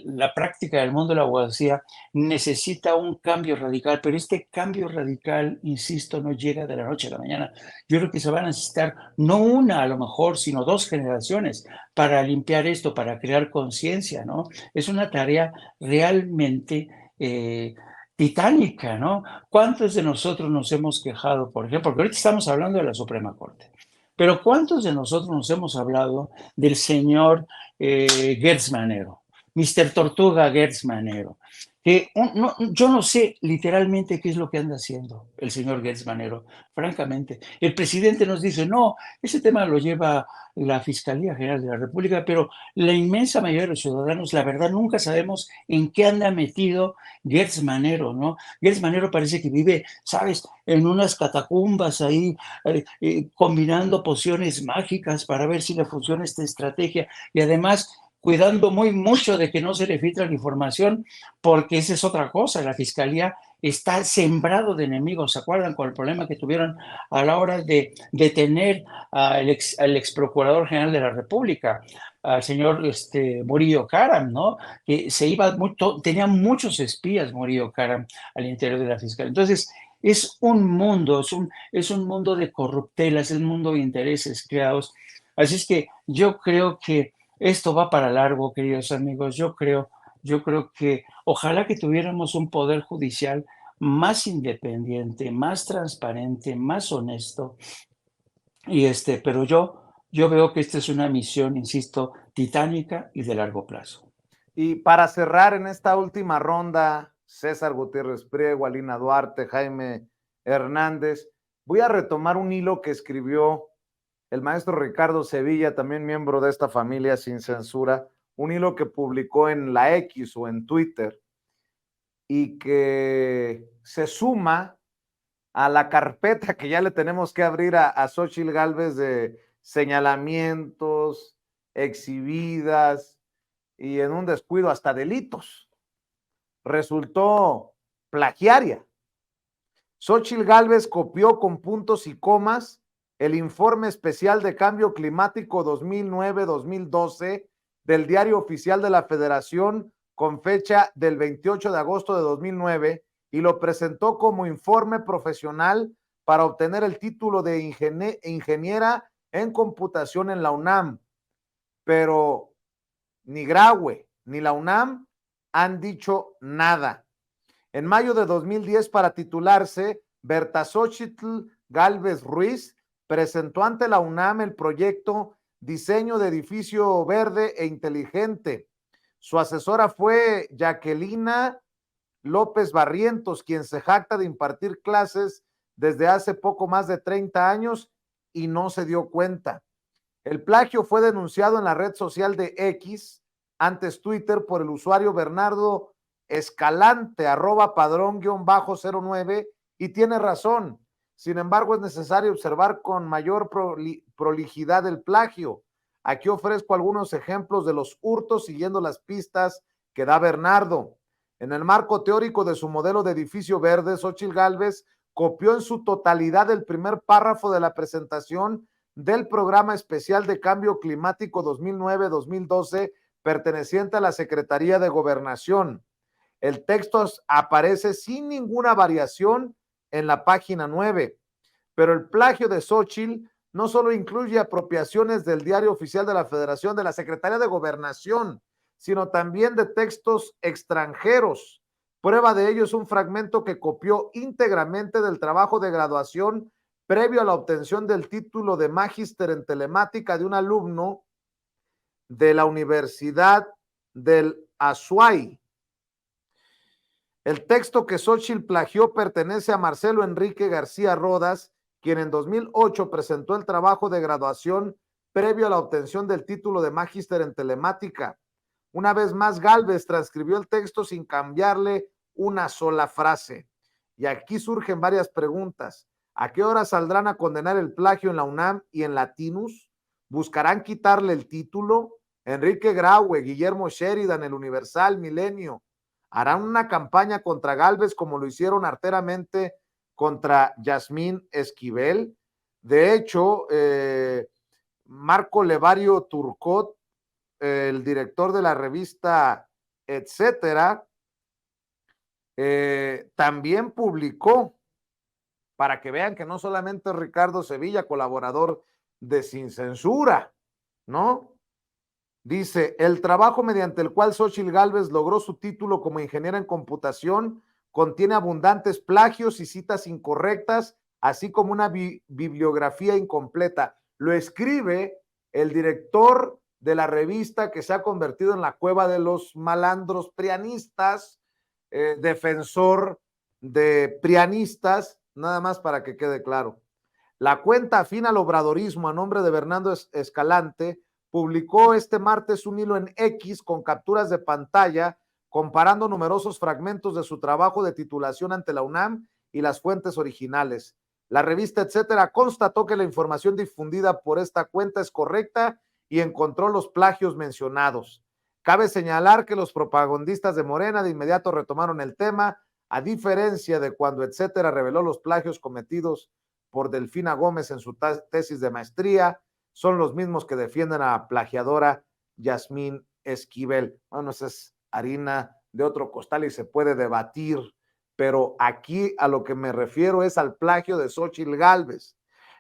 la práctica del mundo de la abogacía necesita un cambio radical, pero este cambio radical, insisto, no llega de la noche a la mañana. Yo creo que se van a necesitar no una a lo mejor, sino 2 generaciones para limpiar esto, para crear conciencia, ¿no? Es una tarea realmente titánica, ¿no? ¿Cuántos de nosotros nos hemos quejado, por ejemplo, porque ahorita estamos hablando de la Suprema Corte, pero cuántos de nosotros nos hemos hablado del señor Gertz Manero, Mr. Tortuga Gertz Manero, que yo no sé literalmente qué es lo que anda haciendo el señor Gertz Manero, francamente. El presidente nos dice, no, ese tema lo lleva la Fiscalía General de la República, pero la inmensa mayoría de los ciudadanos, la verdad, nunca sabemos en qué anda metido Gertz Manero, ¿no? Gertz Manero parece que vive, ¿sabes?, en unas catacumbas ahí, combinando pociones mágicas para ver si le funciona esta estrategia y además cuidando mucho de que no se le filtre la información, porque esa es otra cosa, la Fiscalía está sembrado de enemigos. ¿Se acuerdan con el problema que tuvieron a la hora de detener al ex procurador general de la República, al señor Murillo Karam, ¿no? Que tenía muchos espías Murillo Karam al interior de la Fiscalía. Entonces, es un mundo, es un mundo de corruptelas, es un mundo de intereses creados. Así es que yo creo que esto va para largo, queridos amigos. Yo creo que ojalá que tuviéramos un poder judicial más independiente, más transparente, más honesto. Pero yo veo que esta es una misión, insisto, titánica y de largo plazo. Y para cerrar en esta última ronda, César Gutiérrez Priego, Alina Duarte, Jaime Hernández, voy a retomar un hilo que escribió el maestro Ricardo Sevilla, también miembro de esta familia Sin Censura, un hilo que publicó en la X o en Twitter y que se suma a la carpeta que ya le tenemos que abrir a Xóchitl Gálvez de señalamientos, exhibidas y en un descuido hasta delitos. Resultó plagiaria. Xóchitl Gálvez copió con puntos y comas el informe especial de cambio climático 2009-2012 del Diario Oficial de la Federación con fecha del 28 de agosto de 2009 y lo presentó como informe profesional para obtener el título de ingeniera en computación en la UNAM. Pero ni Graue ni la UNAM han dicho nada. En mayo de 2010, para titularse, Berta Xóchitl Gálvez Ruiz presentó ante la UNAM el proyecto Diseño de Edificio Verde e Inteligente. Su asesora fue Jacquelina López Barrientos, quien se jacta de impartir clases desde hace poco más de 30 años y no se dio cuenta. El plagio fue denunciado en la red social de X, antes Twitter, por el usuario Bernardo Escalante, @padrón_09, y tiene razón. Sin embargo, es necesario observar con mayor prolijidad el plagio. Aquí ofrezco algunos ejemplos de los hurtos siguiendo las pistas que da Bernardo. En el marco teórico de su modelo de edificio verde, Xóchitl Gálvez copió en su totalidad el primer párrafo de la presentación del Programa Especial de Cambio Climático 2009-2012 perteneciente a la Secretaría de Gobernación. El texto aparece sin ninguna variación en la página 9, pero el plagio de Xóchitl no solo incluye apropiaciones del Diario Oficial de la Federación, de la Secretaría de Gobernación, sino también de textos extranjeros. Prueba de ello es un fragmento que copió íntegramente del trabajo de graduación previo a la obtención del título de magíster en telemática de un alumno de la Universidad del Azuay. El texto que Xóchitl plagió pertenece a Marcelo Enrique García Rodas, quien en 2008 presentó el trabajo de graduación previo a la obtención del título de magíster en telemática. Una vez más, Gálvez transcribió el texto sin cambiarle una sola frase. Y aquí surgen varias preguntas. ¿A qué hora saldrán a condenar el plagio en la UNAM y en Latinus? ¿Buscarán quitarle el título? Enrique Graue, Guillermo Sheridan, El Universal, Milenio, ¿harán una campaña contra Gálvez como lo hicieron arteramente contra Yasmín Esquivel? De hecho, Marco Levario Turcot, el director de la revista Etcétera, también publicó, para que vean que no solamente Ricardo Sevilla, colaborador de Sin Censura, ¿no? Dice, el trabajo mediante el cual Xóchitl Gálvez logró su título como ingeniera en computación contiene abundantes plagios y citas incorrectas, así como una bibliografía incompleta. Lo escribe el director de la revista que se ha convertido en la cueva de los malandros prianistas, defensor de prianistas, nada más para que quede claro. La cuenta afín al obradorismo a nombre de Bernardo Escalante publicó este martes un hilo en X con capturas de pantalla comparando numerosos fragmentos de su trabajo de titulación ante la UNAM y las fuentes originales. La revista Etcétera constató que la información difundida por esta cuenta es correcta y encontró los plagios mencionados. Cabe señalar que los propagandistas de Morena de inmediato retomaron el tema, a diferencia de cuando Etcétera reveló los plagios cometidos por Delfina Gómez en su tesis de maestría. Son los mismos que defienden a la plagiadora Yasmín Esquivel. Bueno, esa es harina de otro costal y se puede debatir, pero aquí a lo que me refiero es al plagio de Xóchitl Gálvez.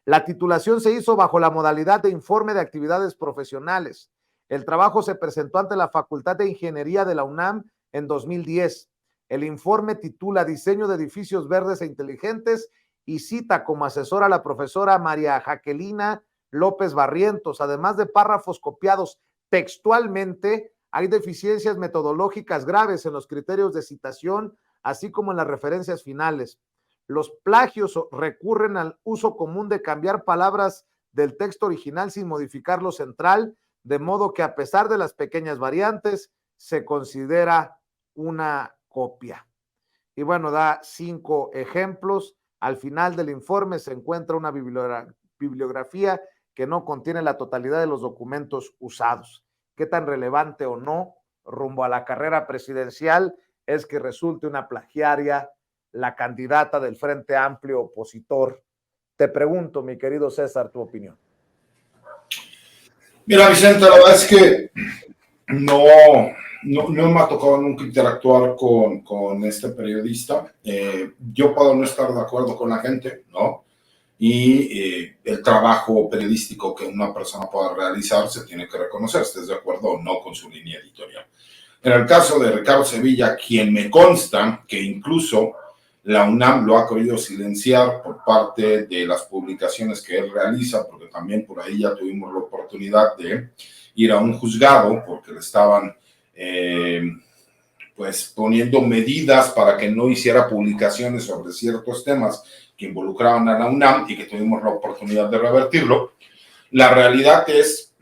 La titulación se hizo bajo la modalidad de informe de actividades profesionales. El trabajo se presentó ante la Facultad de Ingeniería de la UNAM en 2010. El informe titula Diseño de edificios verdes e inteligentes y cita como asesora a la profesora María Jaquelina López Barrientos. Además de párrafos copiados textualmente, hay deficiencias metodológicas graves en los criterios de citación, así como en las referencias finales. Los plagios recurren al uso común de cambiar palabras del texto original sin modificar lo central, de modo que a pesar de las pequeñas variantes, se considera una copia. Y bueno, da 5 ejemplos. Al final del informe se encuentra una bibliografía que no contiene la totalidad de los documentos usados. ¿Qué tan relevante o no rumbo a la carrera presidencial es que resulte una plagiaria la candidata del Frente Amplio opositor? Te pregunto, mi querido César, tu opinión. Mira, Vicente, la verdad es que no me ha tocado nunca interactuar con este periodista. Yo puedo no estar de acuerdo con la gente, ¿no? Y el trabajo periodístico que una persona pueda realizar se tiene que reconocer, estés de acuerdo o no con su línea editorial. En el caso de Ricardo Sevilla, quien me consta que incluso la UNAM lo ha querido silenciar por parte de las publicaciones que él realiza, porque también por ahí ya tuvimos la oportunidad de ir a un juzgado porque le estaban pues poniendo medidas para que no hiciera publicaciones sobre ciertos temas que involucraban a la UNAM y que tuvimos la oportunidad de revertirlo. La realidad es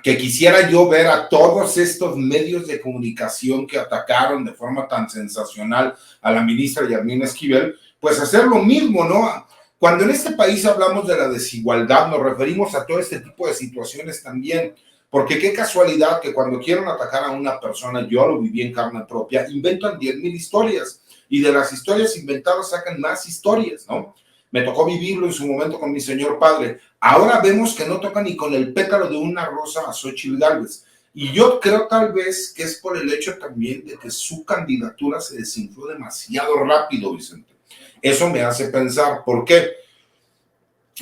que quisiera yo ver a todos estos medios de comunicación que atacaron de forma tan sensacional a la ministra Yasmín Esquivel, pues hacer lo mismo, ¿no? Cuando en este país hablamos de la desigualdad, nos referimos a todo este tipo de situaciones también, porque qué casualidad que cuando quieren atacar a una persona, yo lo viví en carne propia, inventan 10,000 historias y de las historias inventadas sacan más historias, ¿no? Me tocó vivirlo en su momento con mi señor padre. Ahora vemos que no toca ni con el pétalo de una rosa a Xóchitl Gálvez. Y yo creo tal vez que es por el hecho también de que su candidatura se desinfló demasiado rápido, Vicente. Eso me hace pensar, ¿por qué?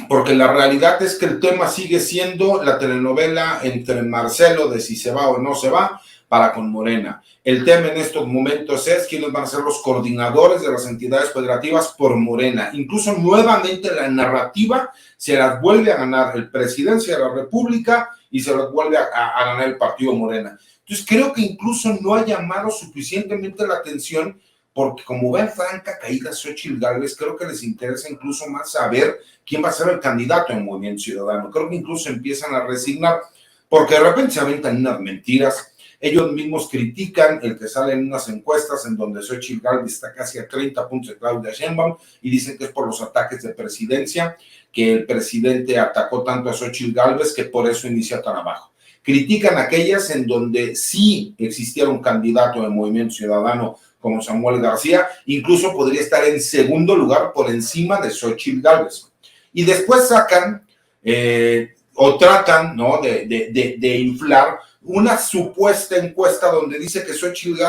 Porque la realidad es que el tema sigue siendo la telenovela entre Marcelo de si se va o no se va para con Morena. El tema en estos momentos es quiénes van a ser los coordinadores de las entidades federativas por Morena. Incluso nuevamente la narrativa se las vuelve a ganar el presidencia de la República y se las vuelve a ganar el partido Morena. Entonces creo que incluso no ha llamado suficientemente la atención porque como ven franca caída Xóchitl Gálvez, creo que les interesa incluso más saber quién va a ser el candidato en Movimiento Ciudadano. Creo que incluso empiezan a resignar, porque de repente se aventan unas mentiras. Ellos mismos critican el que sale en unas encuestas en donde Xóchitl Gálvez está casi a 30 puntos de Claudia Sheinbaum y dicen que es por los ataques de presidencia, que el presidente atacó tanto a Xóchitl Gálvez que por eso inicia tan abajo. Critican aquellas en donde sí existiera un candidato de Movimiento Ciudadano como Samuel García, incluso podría estar en segundo lugar por encima de Xóchitl Gálvez. Y después sacan o tratan, ¿no?, de inflar una supuesta encuesta donde dice que Xóchitl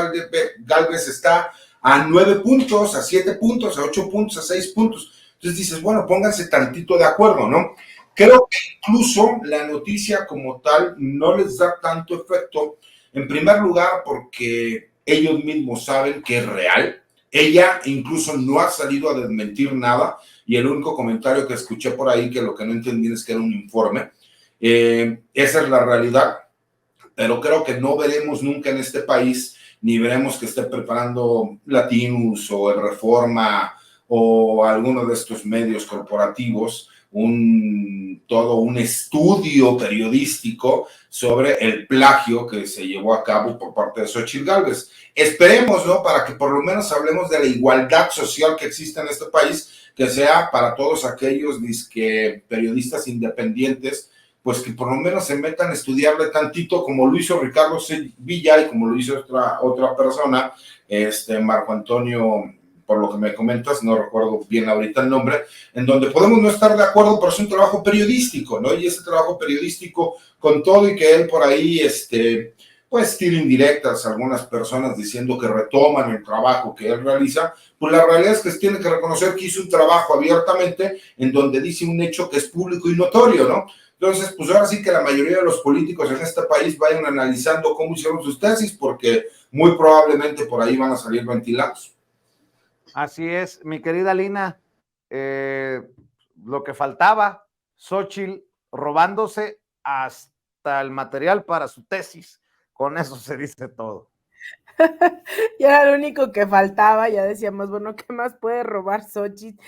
Gálvez está a 9 puntos, a 7 puntos, a 8 puntos, a 6 puntos. Entonces dices, bueno, pónganse tantito de acuerdo, ¿no? Creo que incluso la noticia como tal no les da tanto efecto, en primer lugar porque ellos mismos saben que es real. Ella incluso no ha salido a desmentir nada y el único comentario que escuché por ahí, que lo que no entendí es que era un informe. Esa es la realidad, pero creo que no veremos nunca en este país, ni veremos que esté preparando Latinus o el Reforma o alguno de estos medios corporativos todo un estudio periodístico sobre el plagio que se llevó a cabo por parte de Xóchitl Gálvez. Esperemos, ¿no?, para que por lo menos hablemos de la igualdad social que existe en este país, que sea para todos aquellos periodistas independientes, pues que por lo menos se metan a estudiarle tantito como lo hizo Ricardo Villa y como lo hizo otra persona, Marco Antonio, por lo que me comentas, no recuerdo bien ahorita el nombre, en donde podemos no estar de acuerdo, pero es un trabajo periodístico, ¿no? Y ese trabajo periodístico, con todo y que él por ahí, pues tira indirectas a algunas personas diciendo que retoman el trabajo que él realiza, pues la realidad es que se tiene que reconocer que hizo un trabajo abiertamente en donde dice un hecho que es público y notorio, ¿no? Entonces, pues ahora sí que la mayoría de los políticos en este país vayan analizando cómo hicieron sus tesis, porque muy probablemente por ahí van a salir ventilados. Así es, mi querida Lina, lo que faltaba, Xóchitl robándose hasta el material para su tesis, con eso se dice todo. Ya era lo único que faltaba, ya decíamos, bueno, ¿qué más puede robar Xóchitl?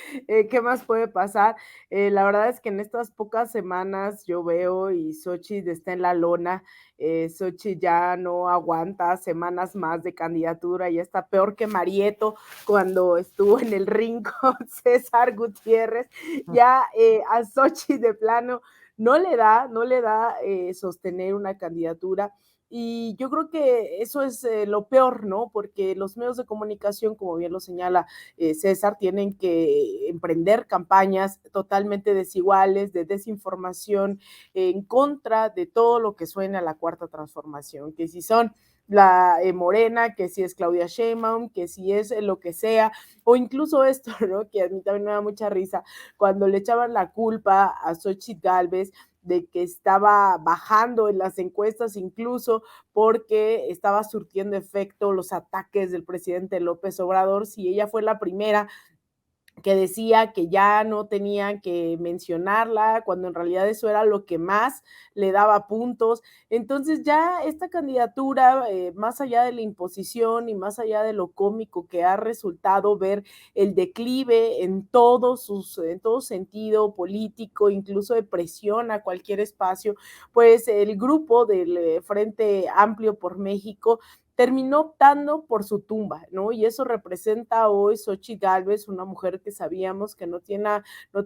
¿Qué más puede pasar? La verdad es que en estas pocas semanas yo veo y Xóchitl está en la lona, Xóchitl ya no aguanta semanas más de candidatura, ya está peor que Marieto cuando estuvo en el ring con César Gutiérrez, ya a Xóchitl de plano no le da sostener una candidatura. Y yo creo que eso es lo peor, ¿no? Porque los medios de comunicación, como bien lo señala César, tienen que emprender campañas totalmente desiguales, de desinformación, en contra de todo lo que suena a la cuarta transformación, que si son la Morena, que si es Claudia Sheinbaum, que si es lo que sea, o incluso esto, ¿no? Que a mí también me da mucha risa, cuando le echaban la culpa a Xóchitl Gálvez de que estaba bajando en las encuestas, incluso porque estaba surtiendo efecto los ataques del presidente López Obrador, si ella fue la primera que decía que ya no tenían que mencionarla, cuando en realidad eso era lo que más le daba puntos. Entonces ya esta candidatura, más allá de la imposición y más allá de lo cómico que ha resultado ver el declive en todo sentido político, incluso de presión a cualquier espacio, pues el grupo del Frente Amplio por México terminó optando por su tumba, ¿no? Y eso representa hoy Xochitl Gálvez, una mujer que sabíamos que no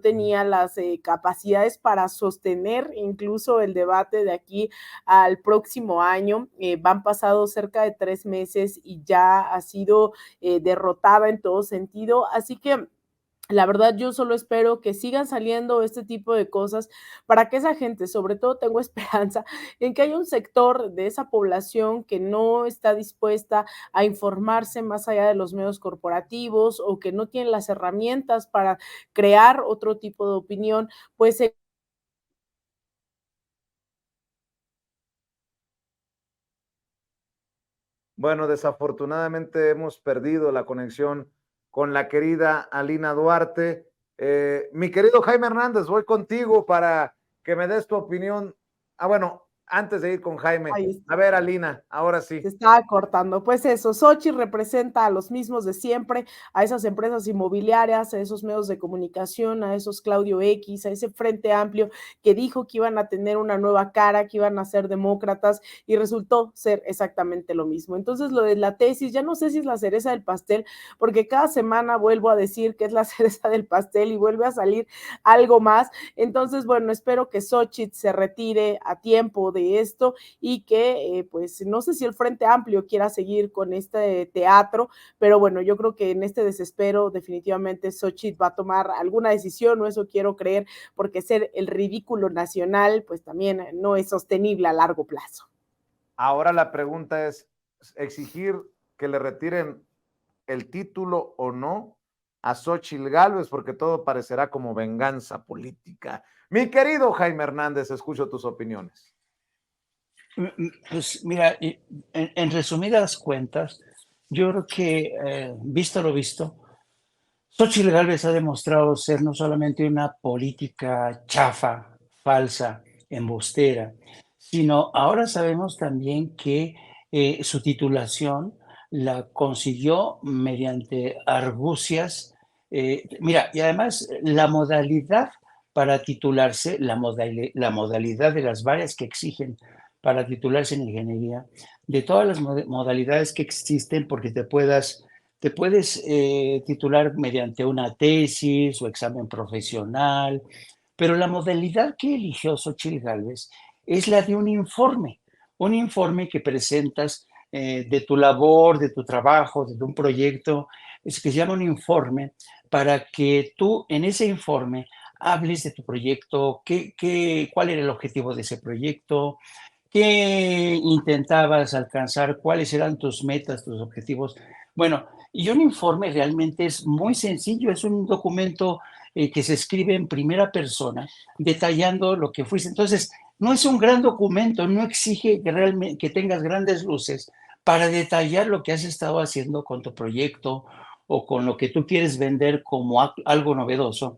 tenía las capacidades para sostener incluso el debate de aquí al próximo año. Van pasados cerca de 3 meses y ya ha sido derrotada en todo sentido. Así que la verdad, yo solo espero que sigan saliendo este tipo de cosas para que esa gente, sobre todo tengo esperanza en que haya un sector de esa población que no está dispuesta a informarse más allá de los medios corporativos o que no tiene las herramientas para crear otro tipo de opinión, pues Bueno, desafortunadamente hemos perdido la conexión con la querida Alina Duarte. Mi querido Jaime Hernández, voy contigo para que me des tu opinión. Bueno, antes de ir con Jaime, ahí está. a ver, Alina, ahora sí. Se estaba cortando. Pues eso, Xochitl representa a los mismos de siempre, a esas empresas inmobiliarias, a esos medios de comunicación, a esos Claudio X, a ese Frente Amplio que dijo que iban a tener una nueva cara, que iban a ser demócratas y resultó ser exactamente lo mismo. Entonces, lo de la tesis, ya no sé si es la cereza del pastel, porque cada semana vuelvo a decir que es la cereza del pastel y vuelve a salir algo más. Entonces, bueno, espero que Xochitl se retire a tiempo de esto y que, pues, no sé si el Frente Amplio quiera seguir con este teatro, pero bueno, yo creo que en este desespero definitivamente Xochitl va a tomar alguna decisión, o eso quiero creer, porque ser el ridículo nacional, pues también no es sostenible a largo plazo. Ahora la pregunta es, ¿exigir que le retiren el título o no a Xochitl Gálvez? Porque todo parecerá como venganza política. Mi querido Jaime Hernández, escucho tus opiniones. Pues mira, en resumidas cuentas, yo creo que, visto lo visto, Xochitl Gálvez ha demostrado ser no solamente una política chafa, falsa, embustera, sino ahora sabemos también que su titulación la consiguió mediante argucias. Mira, y además la modalidad para titularse, la modalidad de las varias que exigen para titularse en ingeniería, de todas las modalidades que existen, porque te puedes titular mediante una tesis o examen profesional, pero la modalidad que eligió Xochitl Gálvez es la de un informe que presentas de tu labor, de tu trabajo, de un proyecto, es que se llama un informe para que tú en ese informe hables de tu proyecto, cuál era el objetivo de ese proyecto, qué intentabas alcanzar, cuáles eran tus metas, tus objetivos. Bueno, y un informe realmente es muy sencillo, es un documento que se escribe en primera persona, detallando lo que fuiste. Entonces, no es un gran documento, no exige que realmente que tengas grandes luces para detallar lo que has estado haciendo con tu proyecto o con lo que tú quieres vender como algo novedoso,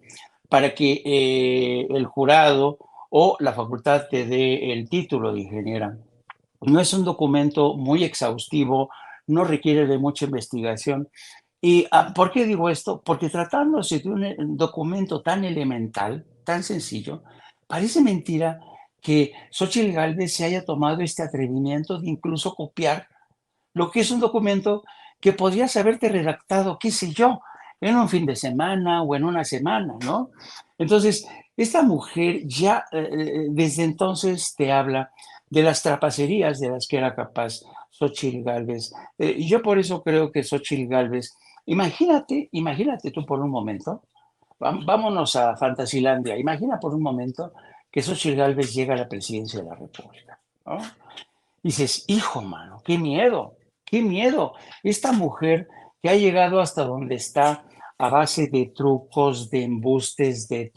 para que el jurado o la facultad te dé el título de ingeniera. No es un documento muy exhaustivo, no requiere de mucha investigación. ¿Y por qué digo esto? Porque tratándose de un documento tan elemental, tan sencillo, parece mentira que Xochitl Gálvez se haya tomado este atrevimiento de incluso copiar lo que es un documento que podrías haberte redactado, qué sé yo, en un fin de semana o en una semana, ¿no? Entonces, esta mujer ya desde entonces te habla de las trapacerías de las que era capaz Xochitl Gálvez. Y yo por eso creo que Xochitl Gálvez, imagínate tú por un momento, vámonos a Fantasilandia, imagina por un momento que Xochitl Gálvez llega a la presidencia de la República, ¿no? Dices, hijo, mano, qué miedo, qué miedo. Esta mujer que ha llegado hasta donde está a base de trucos, de embustes, de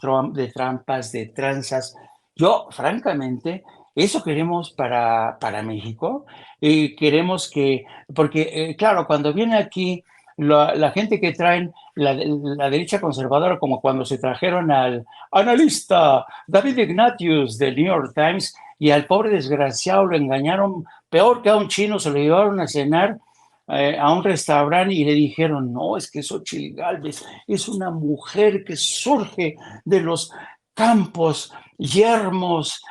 trampas, de tranzas. Yo, francamente, eso queremos para México. Queremos que, porque, claro, cuando viene aquí la gente que traen la derecha conservadora, como cuando se trajeron al analista David Ignatius del New York Times, y al pobre desgraciado lo engañaron, peor que a un chino, se lo llevaron a cenar a un restaurante y le dijeron, no, es que Xochitl Gálvez es una mujer que surge de los campos yermos,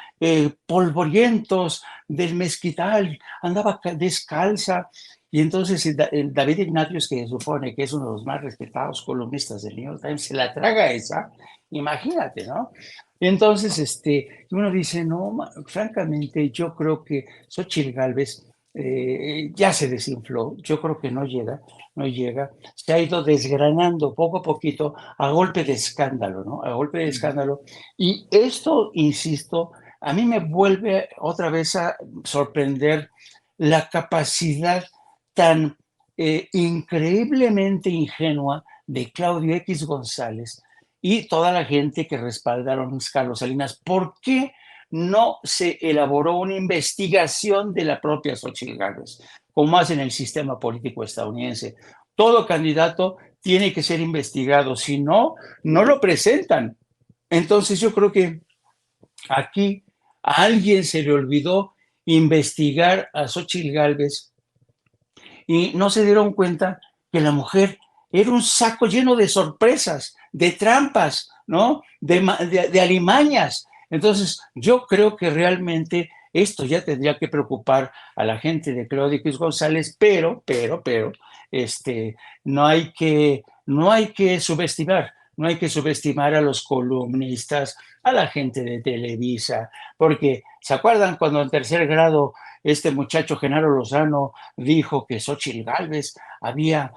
polvorientos del mezquital, andaba descalza Y entonces el David Ignatius, que se supone que es uno de los más respetados columnistas del New York Times, se la traga esa, imagínate, ¿no? Y entonces uno dice, no, francamente, yo creo que Xóchitl Gálvez ya se desinfló, yo creo que no llega, se ha ido desgranando poco a poquito a golpe de escándalo, ¿no? A golpe de escándalo. Y esto, insisto, a mí me vuelve otra vez a sorprender la capacidad tan increíblemente ingenua de Claudio X González y toda la gente que respaldaron a Carlos Salinas. ¿Por qué no se elaboró una investigación de la propia Xochitl Gálvez, como hace en el sistema político estadounidense? Todo candidato tiene que ser investigado, si no, no lo presentan. Entonces yo creo que aquí a alguien se le olvidó investigar a Xochitl Gálvez y no se dieron cuenta que la mujer era un saco lleno de sorpresas, de trampas, ¿no? De alimañas. Entonces, yo creo que realmente esto ya tendría que preocupar a la gente de Claudio X González, pero, no hay que subestimar. No hay que subestimar a los columnistas, a la gente de Televisa, porque ¿se acuerdan cuando en tercer grado este muchacho Genaro Lozano dijo que Xochitl Gálvez había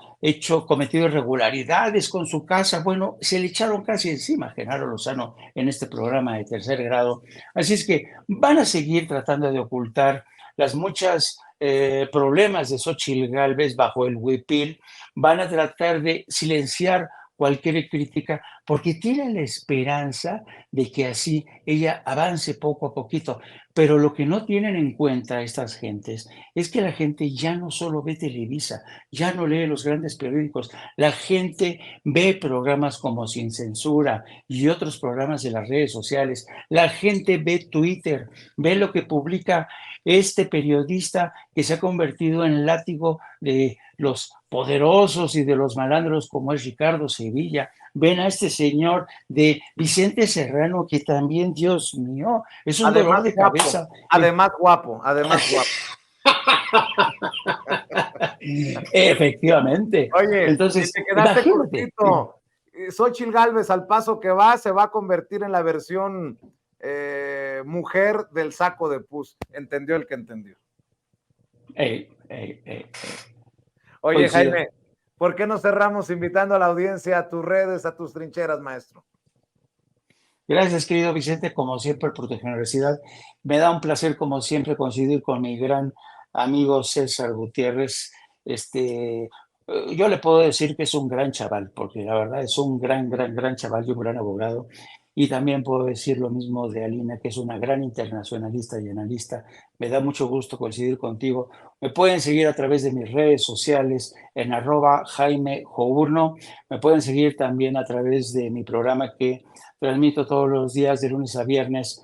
cometido irregularidades con su casa? Bueno, se le echaron casi encima a Genaro Lozano en este programa de tercer grado. Así es que van a seguir tratando de ocultar las muchas problemas de Xochitl Gálvez bajo el huipil, van a tratar de silenciar cualquier crítica porque tienen la esperanza de que así ella avance poco a poquito. Pero lo que no tienen en cuenta estas gentes es que la gente ya no solo ve Televisa, ya no lee los grandes periódicos, la gente ve programas como Sin Censura y otros programas de las redes sociales, la gente ve Twitter, ve lo que publica este periodista que se ha convertido en látigo de los poderosos y de los malandros como es Ricardo Sevilla. Ven a este señor de Vicente Serrano que también, Dios mío, es un Además dolor de guapo, cabeza. además guapo, además guapo. Efectivamente. Oye, y Entonces, te quedaste imagínate. cortito. Xochitl Gálvez, al paso que va, se va a convertir en la versión mujer del saco de pus. Entendió el que entendió. Oye, Coincido. Jaime, ¿por qué no cerramos invitando a la audiencia a tus redes, a tus trincheras, maestro? Gracias, querido Vicente, como siempre, por tu generosidad. Me da un placer, como siempre, coincidir con mi gran amigo César Gutiérrez. Yo le puedo decir que es un gran chaval, porque la verdad es un gran chaval y un gran abogado. Y también puedo decir lo mismo de Alina, que es una gran internacionalista y analista. Me da mucho gusto coincidir contigo. Me pueden seguir a través de mis redes sociales en @JaimeJourno. Me pueden seguir también a través de mi programa que transmito todos los días de lunes a viernes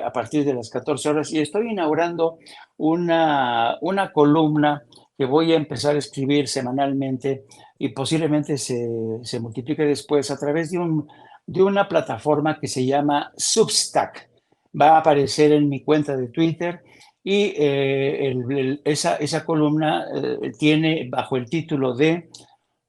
a partir de las 14 horas y estoy inaugurando una columna que voy a empezar a escribir semanalmente y posiblemente se multiplique después a través de una plataforma que se llama Substack. Va a aparecer en mi cuenta de Twitter y esa columna tiene bajo el título de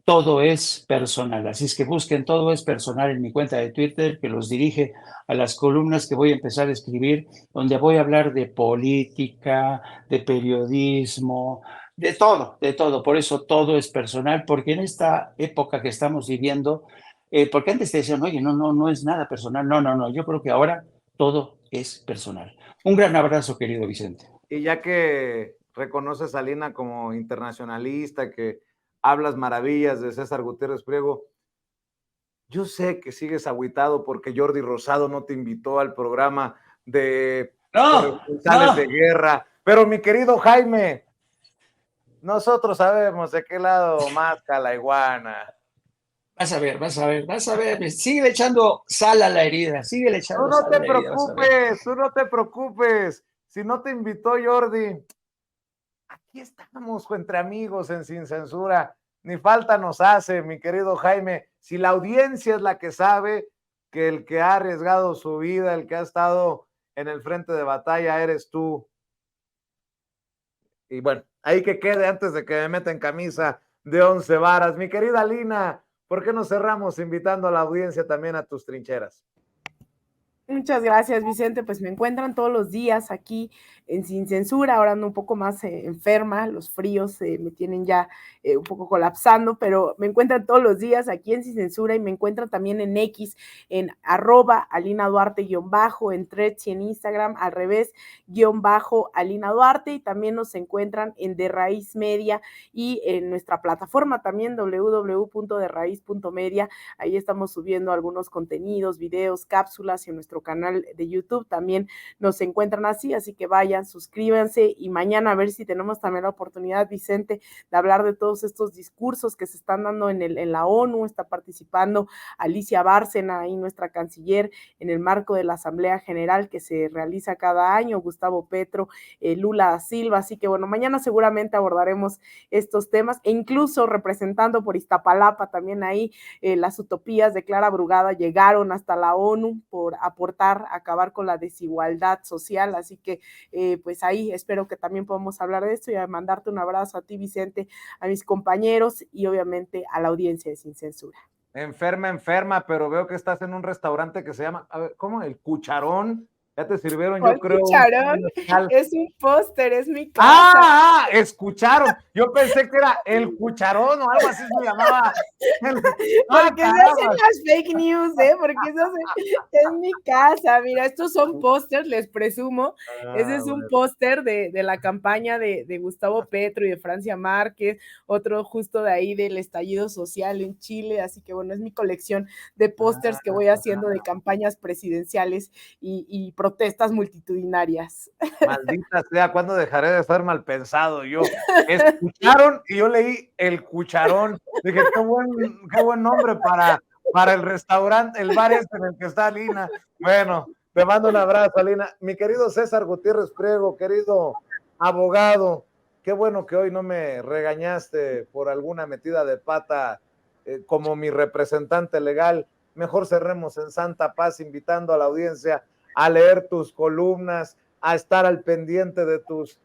Todo es personal. Así es que busquen Todo es personal en mi cuenta de Twitter, que los dirige a las columnas que voy a empezar a escribir, donde voy a hablar de política, de periodismo, de todo, de todo. Por eso todo es personal, porque en esta época que estamos viviendo, porque antes te decían, oye, no es nada personal. No. Yo creo que ahora todo es personal. Un gran abrazo, querido Vicente. Y ya que reconoces a Lina como internacionalista, que hablas maravillas de César Gutiérrez Priego, yo sé que sigues agüitado porque Jordi Rosado no te invitó al programa de corresponsales de guerra, pero mi querido Jaime, nosotros sabemos de qué lado masca la iguana. Vas a ver. Sigue echando sal a la herida, sigue echando sal a la herida. Tú no te preocupes. Si no te invitó Jordi, aquí estamos entre amigos en Sin Censura. Ni falta nos hace, mi querido Jaime. Si la audiencia es la que sabe que el que ha arriesgado su vida, el que ha estado en el frente de batalla, eres tú. Y bueno, ahí que quede antes de que me meta en camisa de 11 varas. Mi querida Lina, ¿por qué no cerramos invitando a la audiencia también a tus trincheras? Muchas gracias, Vicente. Pues me encuentran todos los días aquí en Sin Censura. Ahora ando un poco más enferma, los fríos me tienen ya un poco colapsando, pero me encuentran todos los días aquí en Sin Censura y me encuentran también en X, en @Alina Duarte _, en Threads y en Instagram, al revés, _Alina Duarte, y también nos encuentran en De Raíz Media y en nuestra plataforma también, www.derraiz.media. Ahí estamos subiendo algunos contenidos, videos, cápsulas, y en nuestro canal de YouTube también nos encuentran así que vayan, suscríbanse, y mañana a ver si tenemos también la oportunidad, Vicente, de hablar de todos estos discursos que se están dando en la ONU. Está participando Alicia Bárcena, ahí nuestra canciller, en el marco de la Asamblea General que se realiza cada año, Gustavo Petro, Lula da Silva, así que bueno, mañana seguramente abordaremos estos temas, e incluso representando por Iztapalapa también ahí las utopías de Clara Brugada llegaron hasta la ONU por aportar, acabar con la desigualdad social, así que pues ahí espero que también podamos hablar de esto, y a mandarte un abrazo a ti, Vicente, a mis compañeros y obviamente a la audiencia de Sin Censura. Enferma, pero veo que estás en un restaurante que se llama, a ver, ¿cómo? El Cucharón. Ya te sirvieron, yo creo. Cucharón, es un póster, es mi casa. Escucharon. Yo pensé que era el Cucharón o algo así se llamaba. Porque se hacen las fake news, porque eso es mi casa. Mira, estos son pósters, les presumo. Ese es un póster de la campaña de Gustavo Petro y de Francia Márquez, otro justo de ahí del estallido social en Chile. Así que bueno, es mi colección de pósters que voy haciendo de campañas presidenciales y protestas multitudinarias. Maldita sea, ¿cuándo dejaré de ser mal pensado? Yo, escucharon y yo leí el Cucharón. Dije, qué buen nombre para el restaurante, el bar en el que está Lina. Bueno, te mando un abrazo, Lina. Mi querido César Gutiérrez Priego, querido abogado, qué bueno que hoy no me regañaste por alguna metida de pata como mi representante legal. Mejor cerremos en santa paz, invitando a la audiencia a leer tus columnas, a estar al pendiente de tus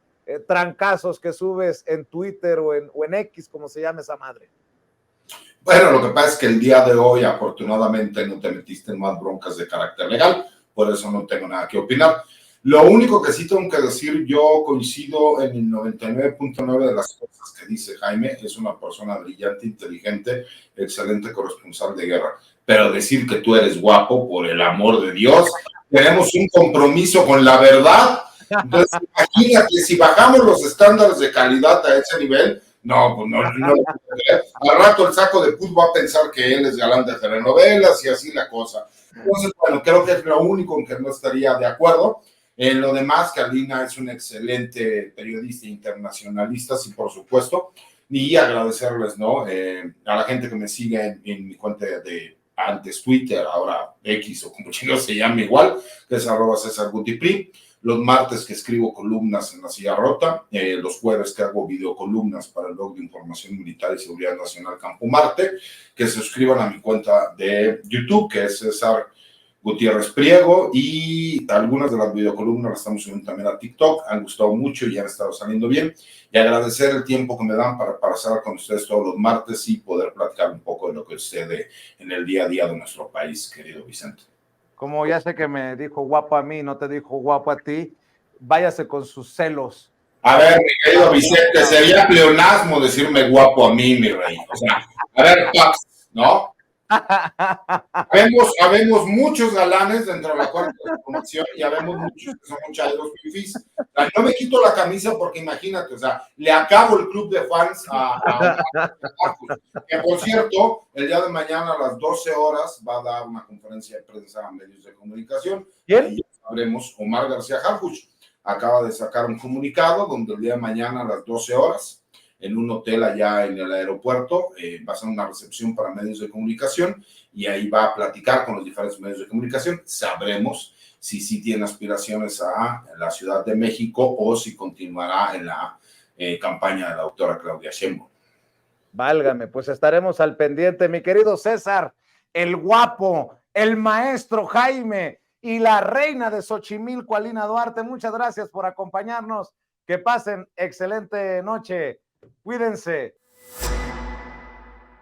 trancazos que subes en Twitter o en X, como se llama esa madre. Bueno, lo que pasa es que el día de hoy, afortunadamente, no te metiste en más broncas de carácter legal, por eso no tengo nada que opinar. Lo único que sí tengo que decir, yo coincido en el 99.9 de las cosas que dice Jaime. Es una persona brillante, inteligente, excelente corresponsal de guerra. Pero decir que tú eres guapo, por el amor de Dios, tenemos un compromiso con la verdad. Entonces, imagínate, si bajamos los estándares de calidad a ese nivel, no, pues no. Al rato el saco de pus va a pensar que él es galán de telenovelas y así la cosa. Entonces, bueno, creo que es lo único en que no estaría de acuerdo. En lo demás, Carolina es un excelente periodista internacionalista, sí, por supuesto. Y agradecerles, ¿no? A la gente que me sigue en mi cuenta de antes Twitter, ahora X o como chino se llama igual, que es @CésarGutiPri. Los martes que escribo columnas en La Silla Rota, los jueves que hago videocolumnas para el blog de Información Militar y Seguridad Nacional Campo Marte, que se suscriban a mi cuenta de YouTube, que es César Gutiérrez Priego, y algunas de las videocolumnas las estamos subiendo también a TikTok. Han gustado mucho y han estado saliendo bien. Y agradecer el tiempo que me dan para estar con ustedes todos los martes y poder platicar un poco de lo que sucede en el día a día de nuestro país, querido Vicente. Como ya sé que me dijo guapo a mí, no te dijo guapo a ti, váyase con sus celos. A ver, mi querido Vicente, sería pleonasmo decirme guapo a mí, mi rey. O sea, a ver, Pax, ¿no? Habemos muchos galanes dentro de la cuarta transformación y habemos muchos que son muchachos fifís. O sea, no me quito la camisa porque imagínate, o sea, le acabo el club de fans a que por cierto, el día de mañana a las 12 horas va a dar una conferencia de prensa a medios de comunicación. ¿Quién? Y ya sabremos, Omar García Harfuch acaba de sacar un comunicado donde el día de mañana a las 12 horas en un hotel allá en el aeropuerto, va a ser una recepción para medios de comunicación y ahí va a platicar con los diferentes medios de comunicación. Sabremos si sí tiene aspiraciones a la Ciudad de México o si continuará en la campaña de la doctora Claudia Sheinbaum. Válgame, pues estaremos al pendiente. Mi querido César, el guapo, el maestro Jaime y la reina de Xochimilco, Alina Duarte, muchas gracias por acompañarnos. Que pasen excelente noche. Cuídense.